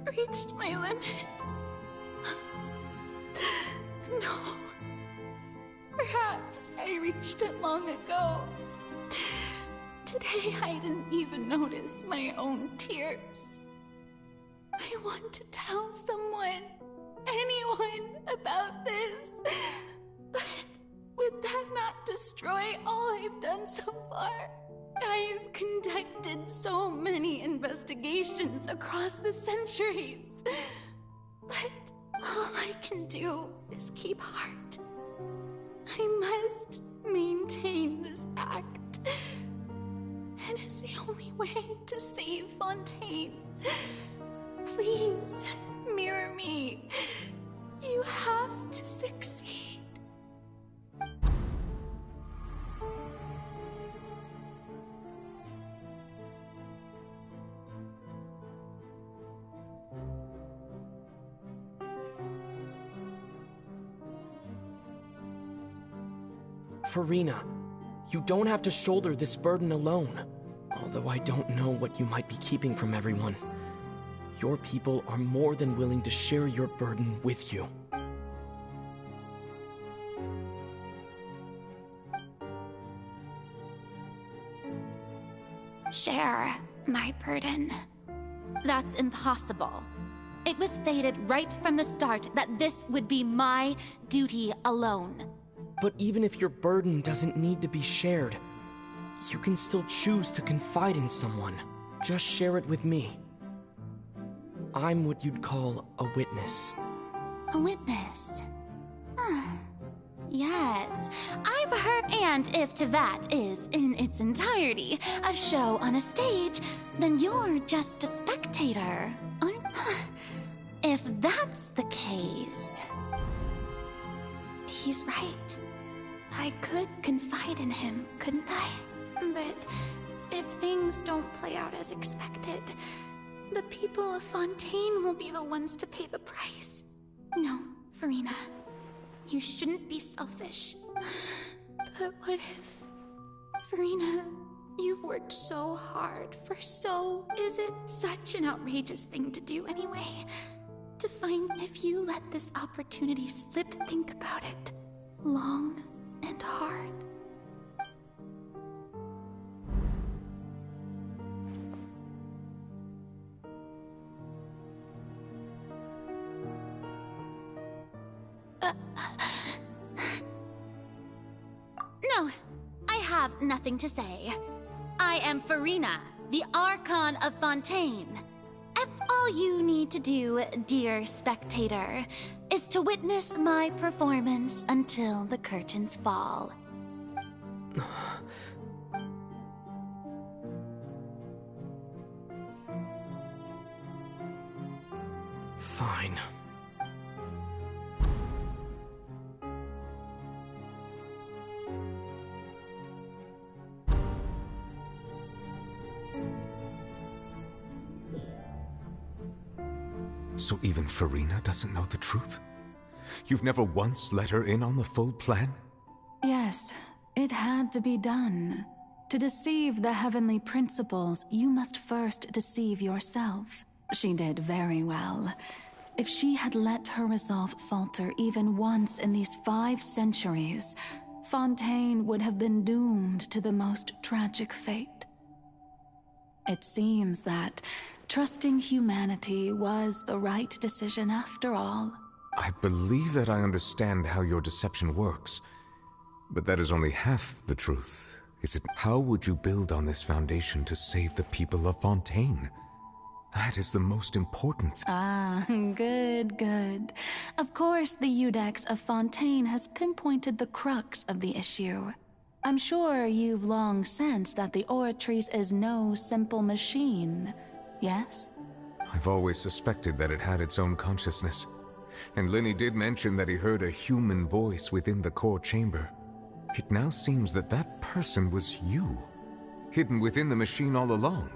I reached my limit? No. Perhaps I reached it long ago. Today I didn't even notice my own tears. I want to tell someone, anyone, about this. But would that not destroy all I've done so far? I've conducted so many investigations across the centuries. But all I can do is keep heart. I must maintain this act. It is the only way to save Fontaine. Please, mirror me. You have to succeed. Farina, you don't have to shoulder this burden alone. Although I don't know what you might be keeping from everyone. Your people are more than willing to share your burden with you. Share my burden. That's impossible. It was fated right from the start that this would be my duty alone. But even if your burden doesn't need to be shared, you can still choose to confide in someone. Just share it with me. I'm what you'd call a witness. A witness. Yes, I've heard. And if Tevat is, in its entirety, a show on a stage, then you're just a spectator, aren't you? If that's the case... He's right. I could confide in him, couldn't I? But if things don't play out as expected, the people of Fontaine will be the ones to pay the price. No, Farina. You shouldn't be selfish. But what if... Farina, you've worked so hard for so... Is it such an outrageous thing to do anyway? To find if you let this opportunity slip, think about it. Long and hard. No, I have nothing to say. I am Farina, the Archon of Fontaine. All you need to do, dear spectator, is to witness my performance until the curtains fall. Fine. So even Farina doesn't know the truth? You've never once let her in on the full plan? Yes, it had to be done. To deceive the heavenly principles, you must first deceive yourself. She did very well. If she had let her resolve falter even once in these 5 centuries, Fontaine would have been doomed to the most tragic fate. It seems that trusting humanity was the right decision after all. I believe that I understand how your deception works, but that is only half the truth. Is it? How would you build on this foundation to save the people of Fontaine? That is the most important thing. Ah, good. Of course, the Iudex of Fontaine has pinpointed the crux of the issue. I'm sure you've long sensed that the Oratrice is no simple machine, yes? I've always suspected that it had its own consciousness. And Lenny did mention that he heard a human voice within the core chamber. It now seems that that person was you, hidden within the machine all along.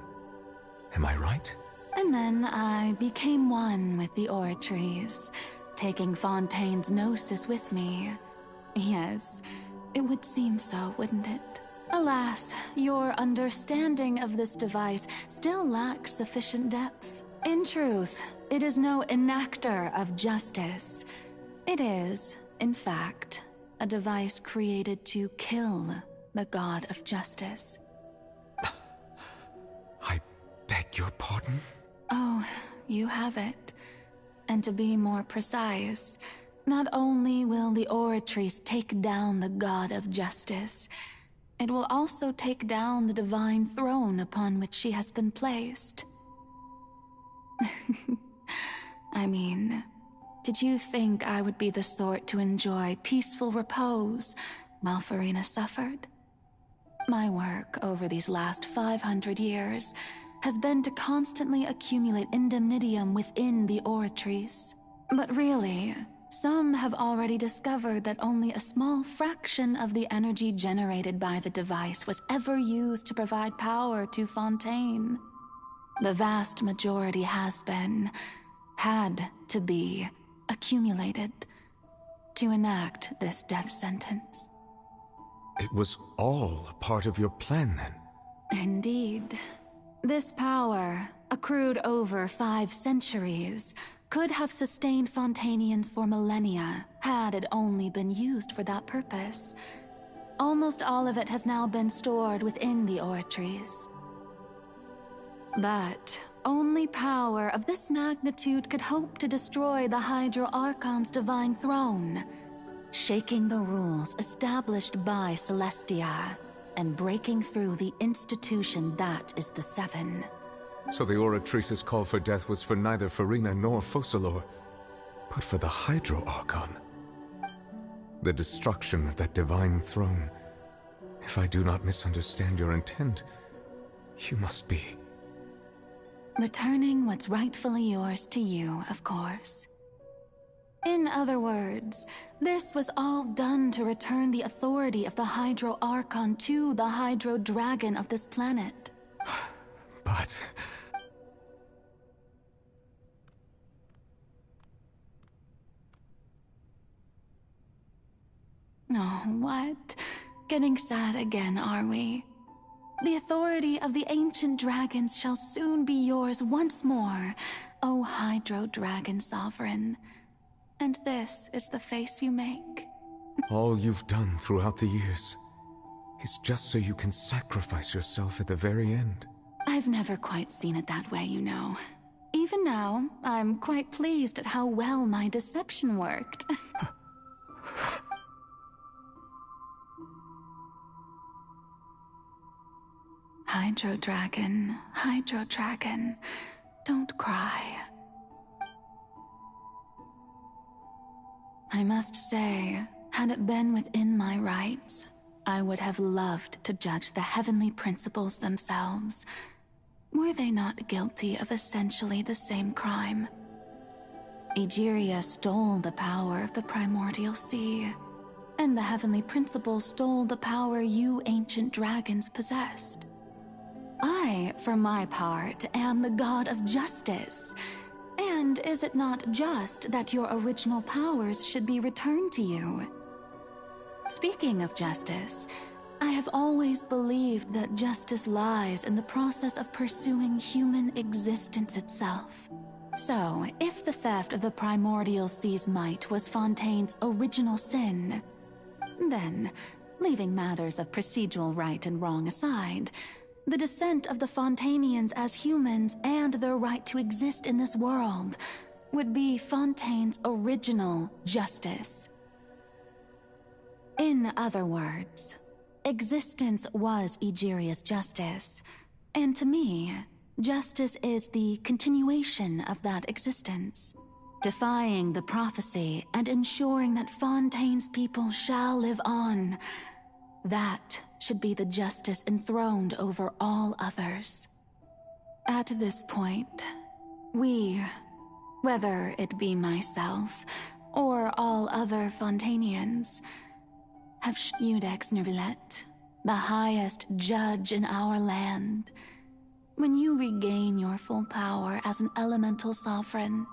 Am I right? And then I became one with the Oratrice, taking Fontaine's gnosis with me. Yes, it would seem so, wouldn't it? Alas, your understanding of this device still lacks sufficient depth. In truth, it is no enactor of justice. It is, in fact, a device created to kill the god of justice. I beg your pardon? Oh, you have it. And to be more precise, not only will the Oratrice take down the god of justice, it will also take down the divine throne upon which she has been placed. I mean, did you think I would be the sort to enjoy peaceful repose while Farina suffered? My work over these last 500 years has been to constantly accumulate indemnitium within the Oratrice. But really, some have already discovered that only a small fraction of the energy generated by the device was ever used to provide power to Fontaine. The vast majority had to be, accumulated to enact this death sentence. It was all a part of your plan, then? Indeed. This power, accrued over 5 centuries, could have sustained Fontainians for millennia, had it only been used for that purpose. Almost all of it has now been stored within the Oratrice. But only power of this magnitude could hope to destroy the Hydro Archon's divine throne, shaking the rules established by Celestia, and breaking through the institution that is the Seven. So the Oratrice's call for death was for neither Farina nor Focalor. But for the Hydro Archon, the destruction of that divine throne, if I do not misunderstand your intent, you must be... Returning what's rightfully yours to you, of course. In other words, this was all done to return the authority of the Hydro Archon to the Hydro Dragon of this planet. But... Oh, what? Getting sad again, are we? The authority of the ancient dragons shall soon be yours once more, O Hydro Dragon Sovereign. And this is the face you make. all you've done throughout the years is just so you can sacrifice yourself at the very end. I've never quite seen it that way, you know. Even now, I'm quite pleased at how well my deception worked. Hydro Dragon, don't cry. I must say, had it been within my rights, I would have loved to judge the heavenly principles themselves. Were they not guilty of essentially the same crime? Egeria stole the power of the primordial sea, and the heavenly principles stole the power you ancient dragons possessed. I, for my part, am the god of justice. And is it not just that your original powers should be returned to you? Speaking of justice, I have always believed that justice lies in the process of pursuing human existence itself. So, if the theft of the primordial sea's might was Fontaine's original sin, then, leaving matters of procedural right and wrong aside, the descent of the Fontainians as humans and their right to exist in this world would be Fontaine's original justice. In other words, existence was Egeria's justice, and to me, justice is the continuation of that existence, defying the prophecy and ensuring that Fontaine's people shall live on. That should be the justice enthroned over all others. At this point, we, whether it be myself or all other Fontainians, have Iudex Neuvillette, the highest judge in our land. When you regain your full power as an elemental sovereign,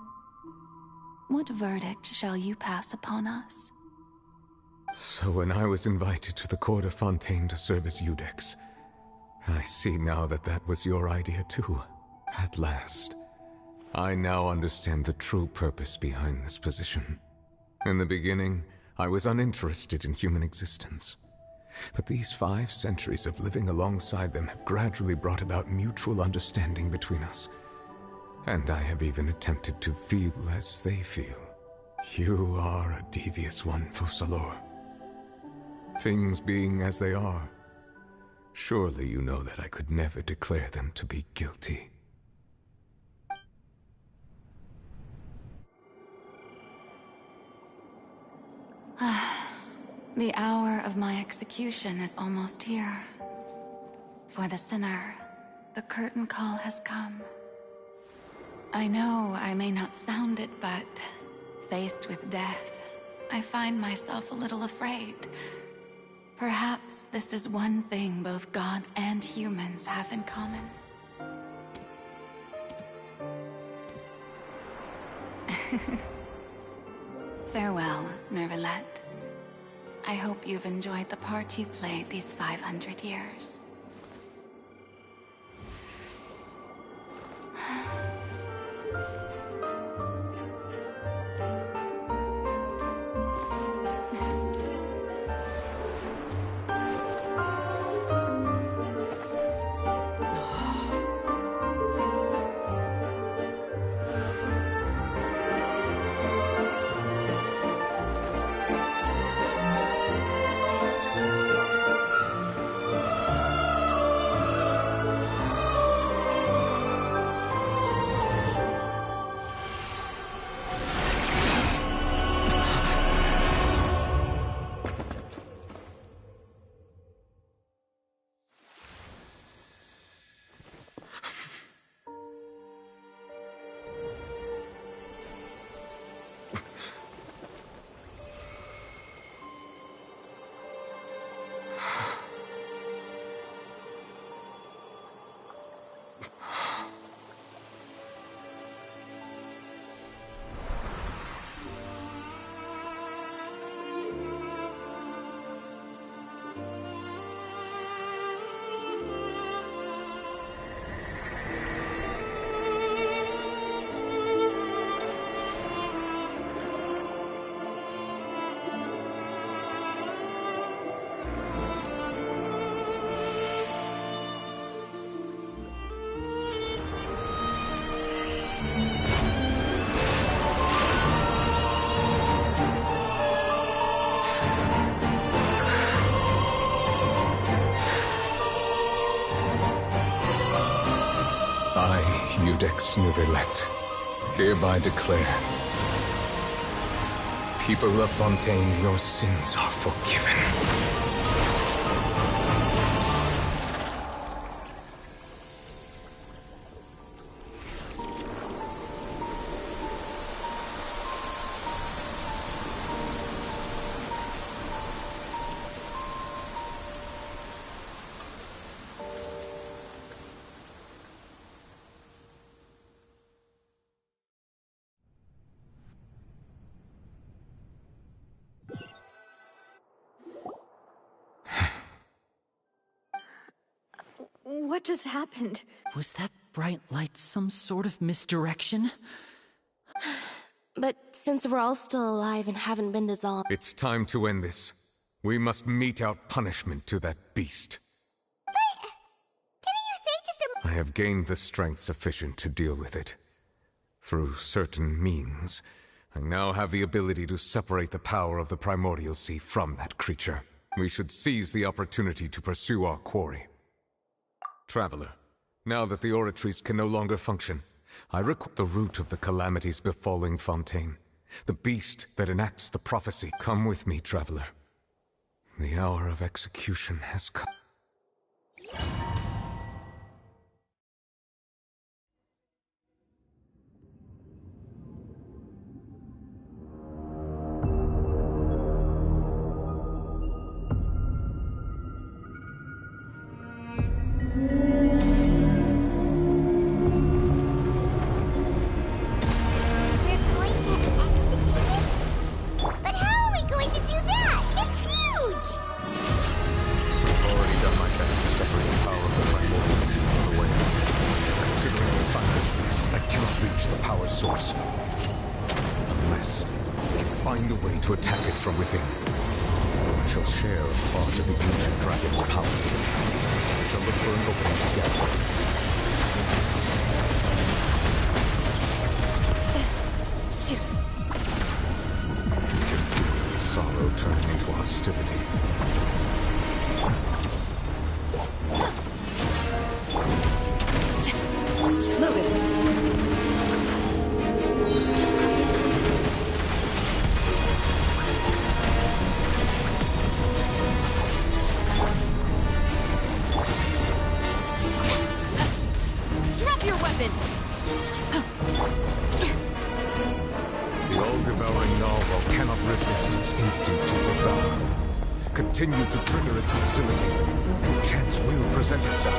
what verdict shall you pass upon us? So when I was invited to the court of Fontaine to serve as Iudex, I see now that that was your idea too. At last. I now understand the true purpose behind this position. In the beginning, I was uninterested in human existence. But these 5 centuries of living alongside them have gradually brought about mutual understanding between us. And I have even attempted to feel as they feel. You are a devious one, Focalors. Things being as they are, surely you know that I could never declare them to be guilty. The hour of my execution is almost here. For the sinner, the curtain call has come. I know I may not sound it, but faced with death, I find myself a little afraid. Perhaps this is one thing both gods and humans have in common. Farewell, Neuvillette. I hope you've enjoyed the part you played these 500 years. Judex Nuvilect, hereby declare, people of Fontaine, your sins are forgiven. What just happened? Was that bright light some sort of misdirection? But since we're all still alive and haven't been dissolved... It's time to end this. We must mete out punishment to that beast. But... didn't you say just a... I have gained the strength sufficient to deal with it. Through certain means, I now have the ability to separate the power of the Primordial Sea from that creature. We should seize the opportunity to pursue our quarry. Traveler, now that the oratories can no longer function, I require the root of the calamities befalling Fontaine, the beast that enacts the prophecy. Come with me, Traveler. The hour of execution has come. From within. I shall share a part of the ancient dragon's power. We shall look for an opening together. We can feel its sorrow turning into hostility. Move it. Continue to trigger its hostility, and chance will present itself.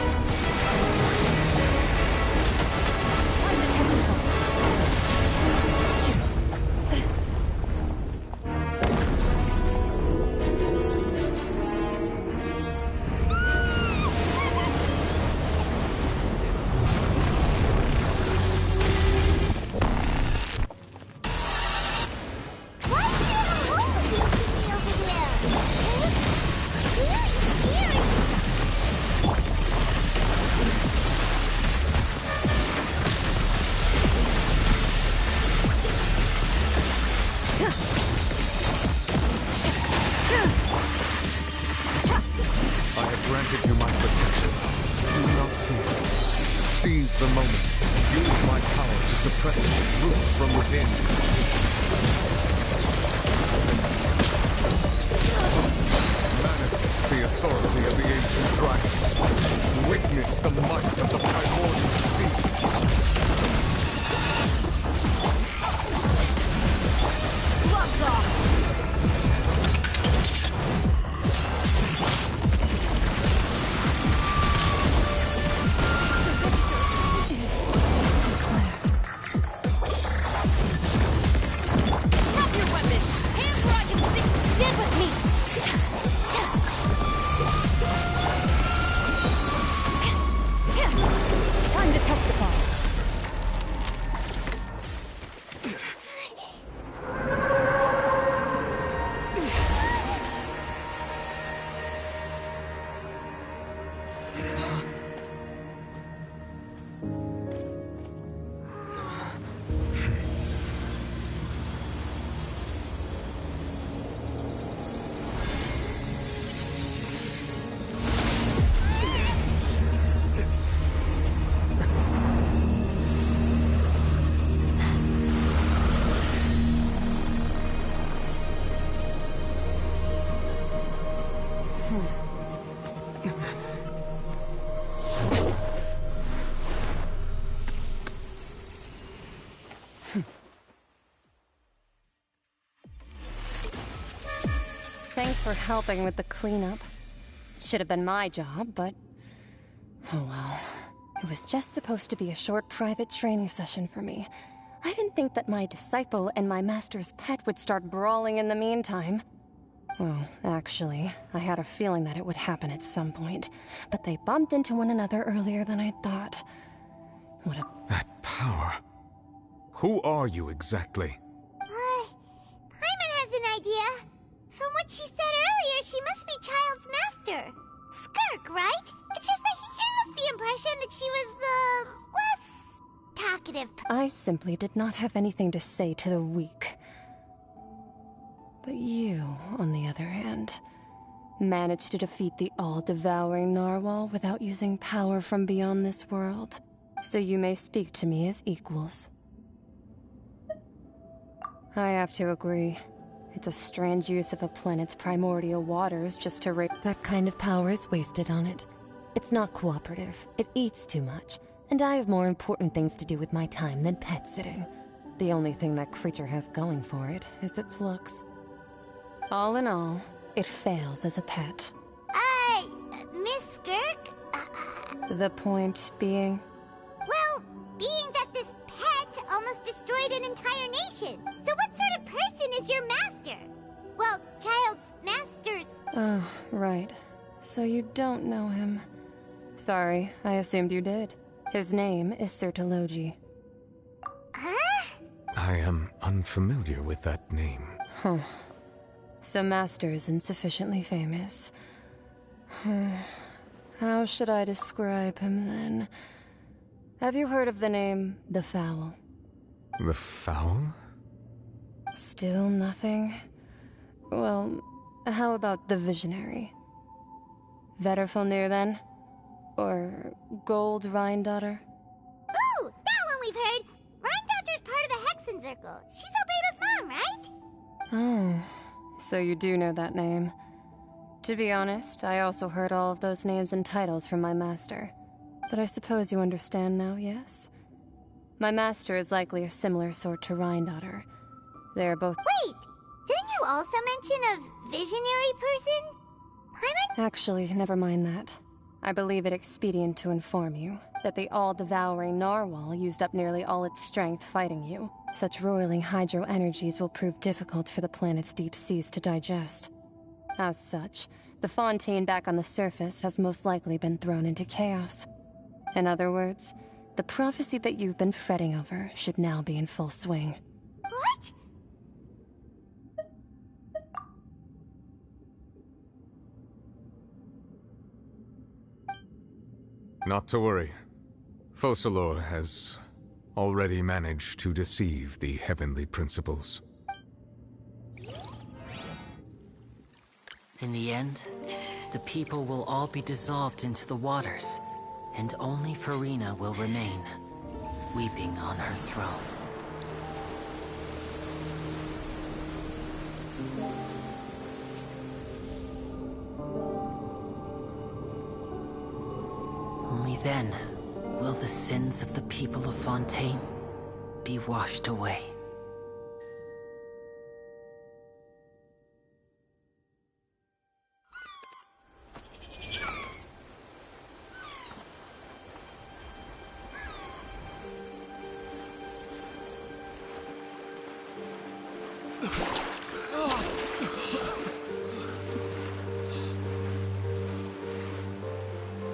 Seize the moment. Use my power to suppress its root from within. Manifest the authority of the ancient dragons. Witness the might of the primordial sea. Gloves off! Time to Thanks for helping with the cleanup. It should have been my job, but... oh well. It was just supposed to be a short private training session for me. I didn't think that my disciple and my master's pet would start brawling in the meantime. Well, actually, I had a feeling that it would happen at some point, but they bumped into one another earlier than I thought. What a... That power. Who are you exactly? Paimon has an idea. From what she said earlier, she must be Child's master. Skirk, right? It's just that he gave us the impression that she was the less talkative. I simply did not have anything to say to the weak. But you, on the other hand, managed to defeat the all-devouring narwhal without using power from beyond this world. So you may speak to me as equals. I have to agree. It's a strange use of a planet's primordial waters just to rape. That kind of power is wasted on it. It's not cooperative. It eats too much. And I have more important things to do with my time than pet sitting. The only thing that creature has going for it is its looks. All in all, it fails as a pet. Miss Skirk? The point being? Well, being that this pet almost destroyed an entire nation. So what sort of person is your master? Well, Child's master's... Oh, right. So you don't know him. Sorry, I assumed you did. His name is Sertologi. Huh? I am unfamiliar with that name. Huh. So Master is insufficiently famous. How should I describe him then? Have you heard of the name The Fowl? The Fowl? Still nothing? Well, how about the Visionary? Vetterfulnir then? Or Gold Rhindaughter? Ooh, that one we've heard! Rhindaughter's part of the Hexen Circle. She's Albedo's mom, right? Oh, so you do know that name. To be honest, I also heard all of those names and titles from my master. But I suppose you understand now, yes? My master is likely a similar sort to Rhindaughter. They're both— Wait! Didn't you also mention a visionary person? Paimon? Actually, never mind that. I believe it expedient to inform you that the all-devouring narwhal used up nearly all its strength fighting you. Such roiling hydro energies will prove difficult for the planet's deep seas to digest. As such, the fontaine back on the surface has most likely been thrown into chaos. In other words, the prophecy that you've been fretting over should now be in full swing. What? Not to worry. Focalor has already managed to deceive the heavenly principles. In the end, the people will all be dissolved into the waters, and only Farina will remain, weeping on her throne. Only then will the sins of the people of Fontaine be washed away.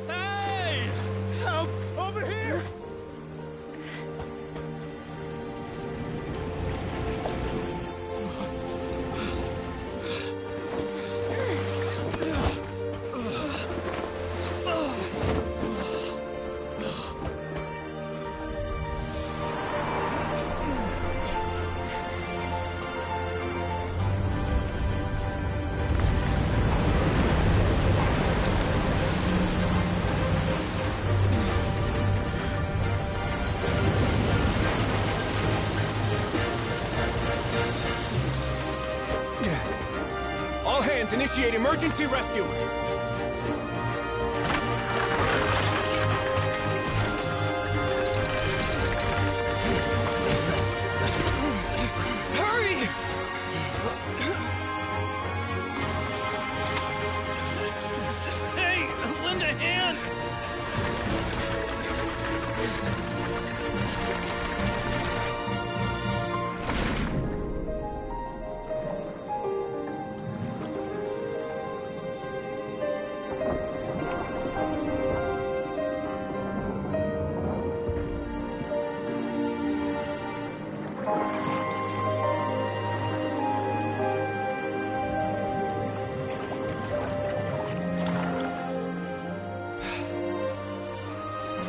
Hey! Help! Over here! All hands, initiate emergency rescue! Hurry!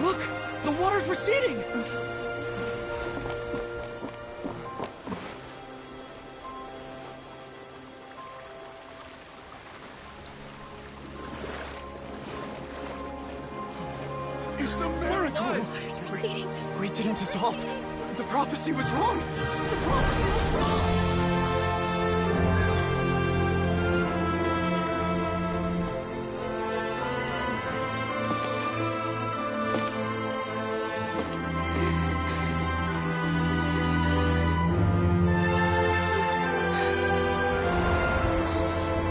Look! The water's receding! It's a miracle! Water's receding. We didn't dissolve. The prophecy was wrong. The prophecy was wrong.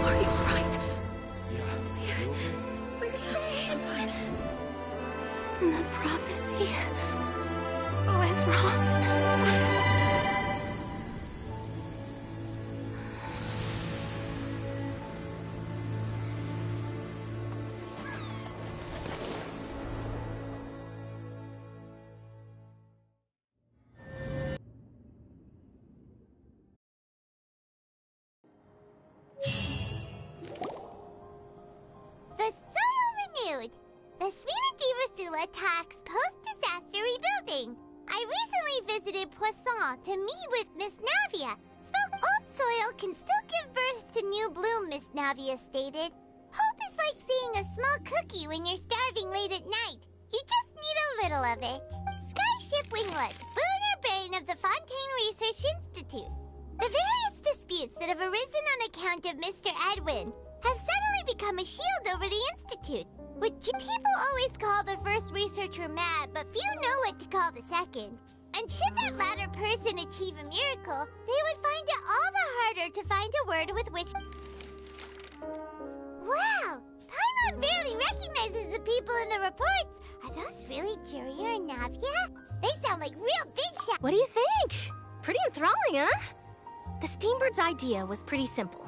Are you right? Yeah. We're saved. The prophecy was wrong. The soil renewed. The Svina di Rasula attacks post-disaster rebuilding. I recently visited Poisson to meet with Miss Navia. Old soil can still give birth to new bloom, Miss Navia stated. Hope is like seeing a small cookie when you're starving late at night. You just need a little of it. Skyship Winglet, Booner Brain of the Fontaine Research Institute. The various disputes that have arisen on account of Mr. Edwin have suddenly become a shield over the Institute, which people always call the first researcher mad, but few know what to call the second. And should that latter person achieve a miracle, they would find it all the harder to find a word with which... Wow! Paimon barely recognizes the people in the reports. Are those really Jurier and Navia? They sound like real big shots. What do you think? Pretty enthralling, huh? The Steambird's idea was pretty simple.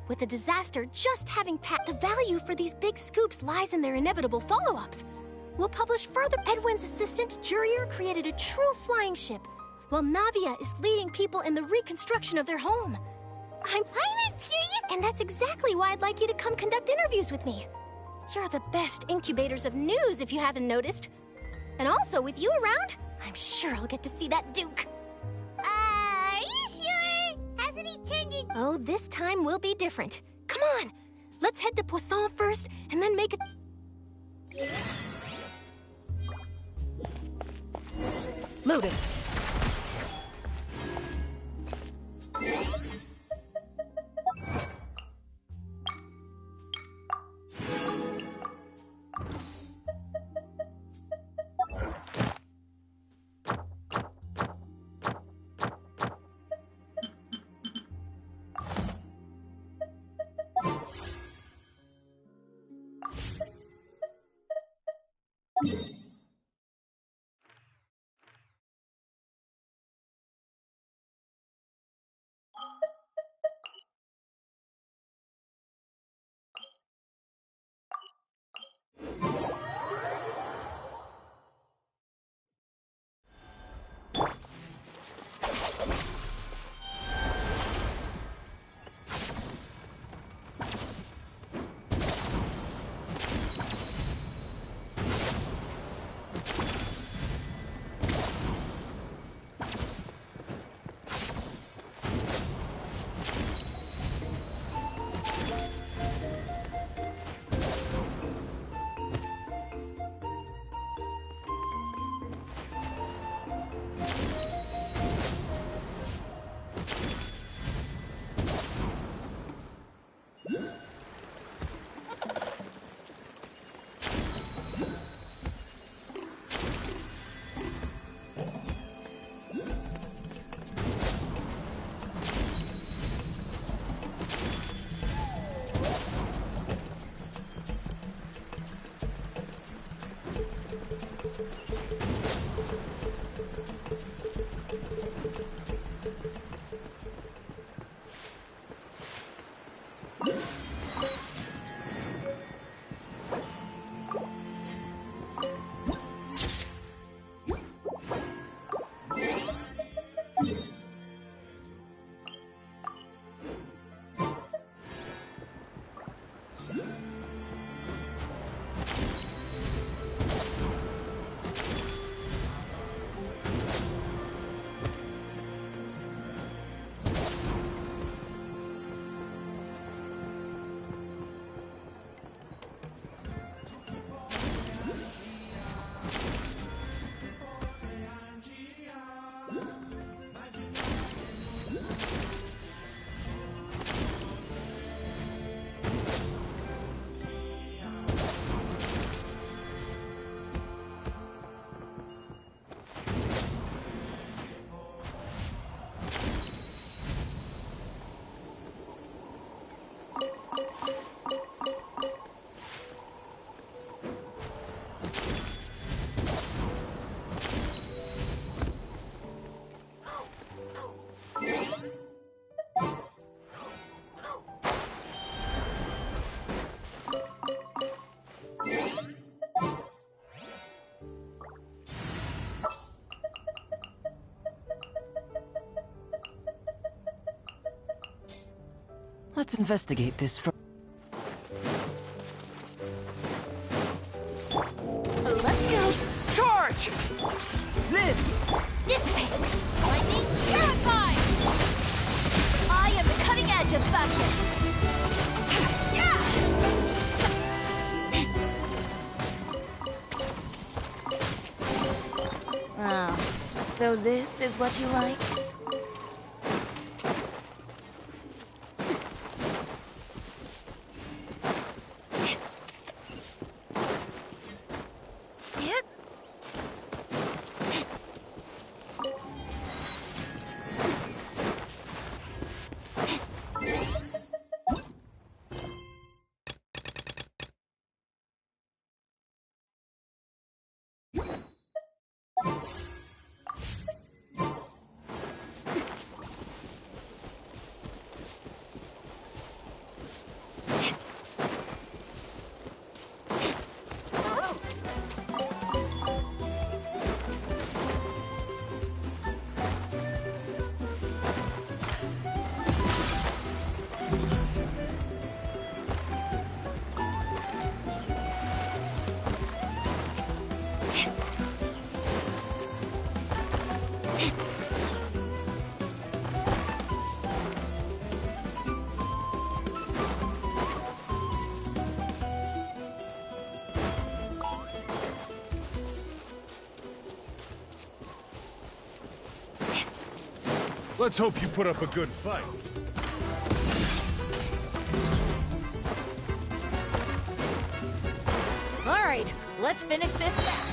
With the disaster just having passed, the value for these big scoops lies in their inevitable follow-ups. We'll publish further. Edwin's assistant, Jurier, created a true flying ship, while Navia is leading people in the reconstruction of their home. Paimon's curious, and that's exactly why I'd like you to come conduct interviews with me. You're the best incubators of news, if you haven't noticed. And also, with you around, I'm sure I'll get to see that Duke. Are you sure? Hasn't he turned in... Oh, this time will be different. Come on, let's head to Poisson first, and then make a... Loaded. Let's investigate this for... Let's go! Charge! This! Dissipate! Lightning purify! I am the cutting edge of fashion! Yeah! Oh, so this is what you like? Let's hope you put up a good fight. All right, let's finish this fast.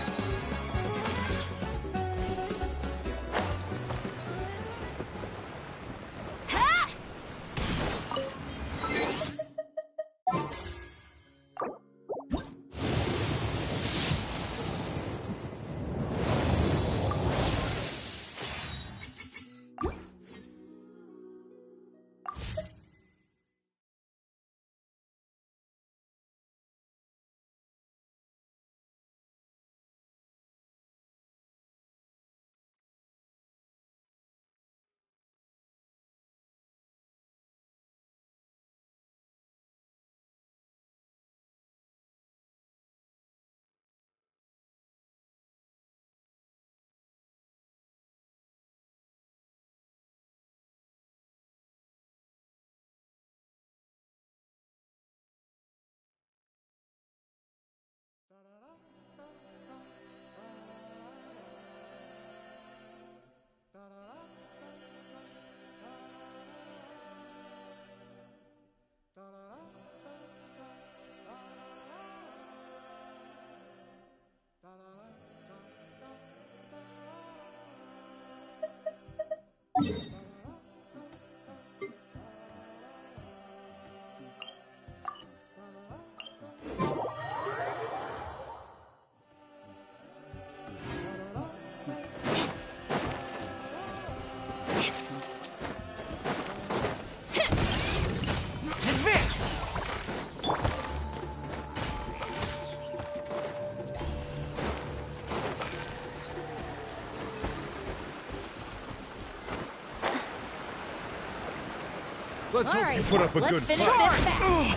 Let's hope you put up a good fight. Let's finish this fast.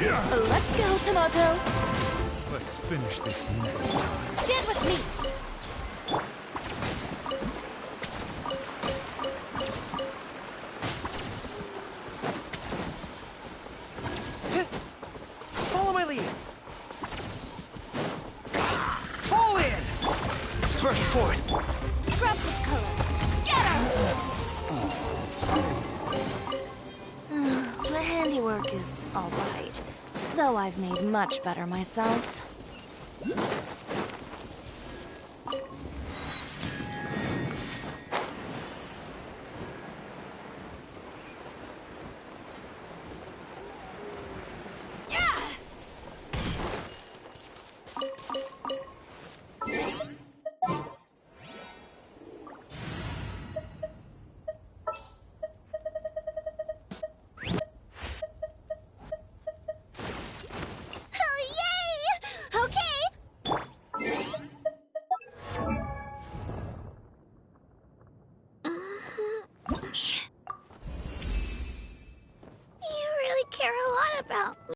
Yeah. Let's go, Tomato. Let's finish this next time. Stand with me. Follow my lead! Fall in! Burst forth! Scrubs of color. Scatter! The handiwork is all right, though I've made much better myself. me.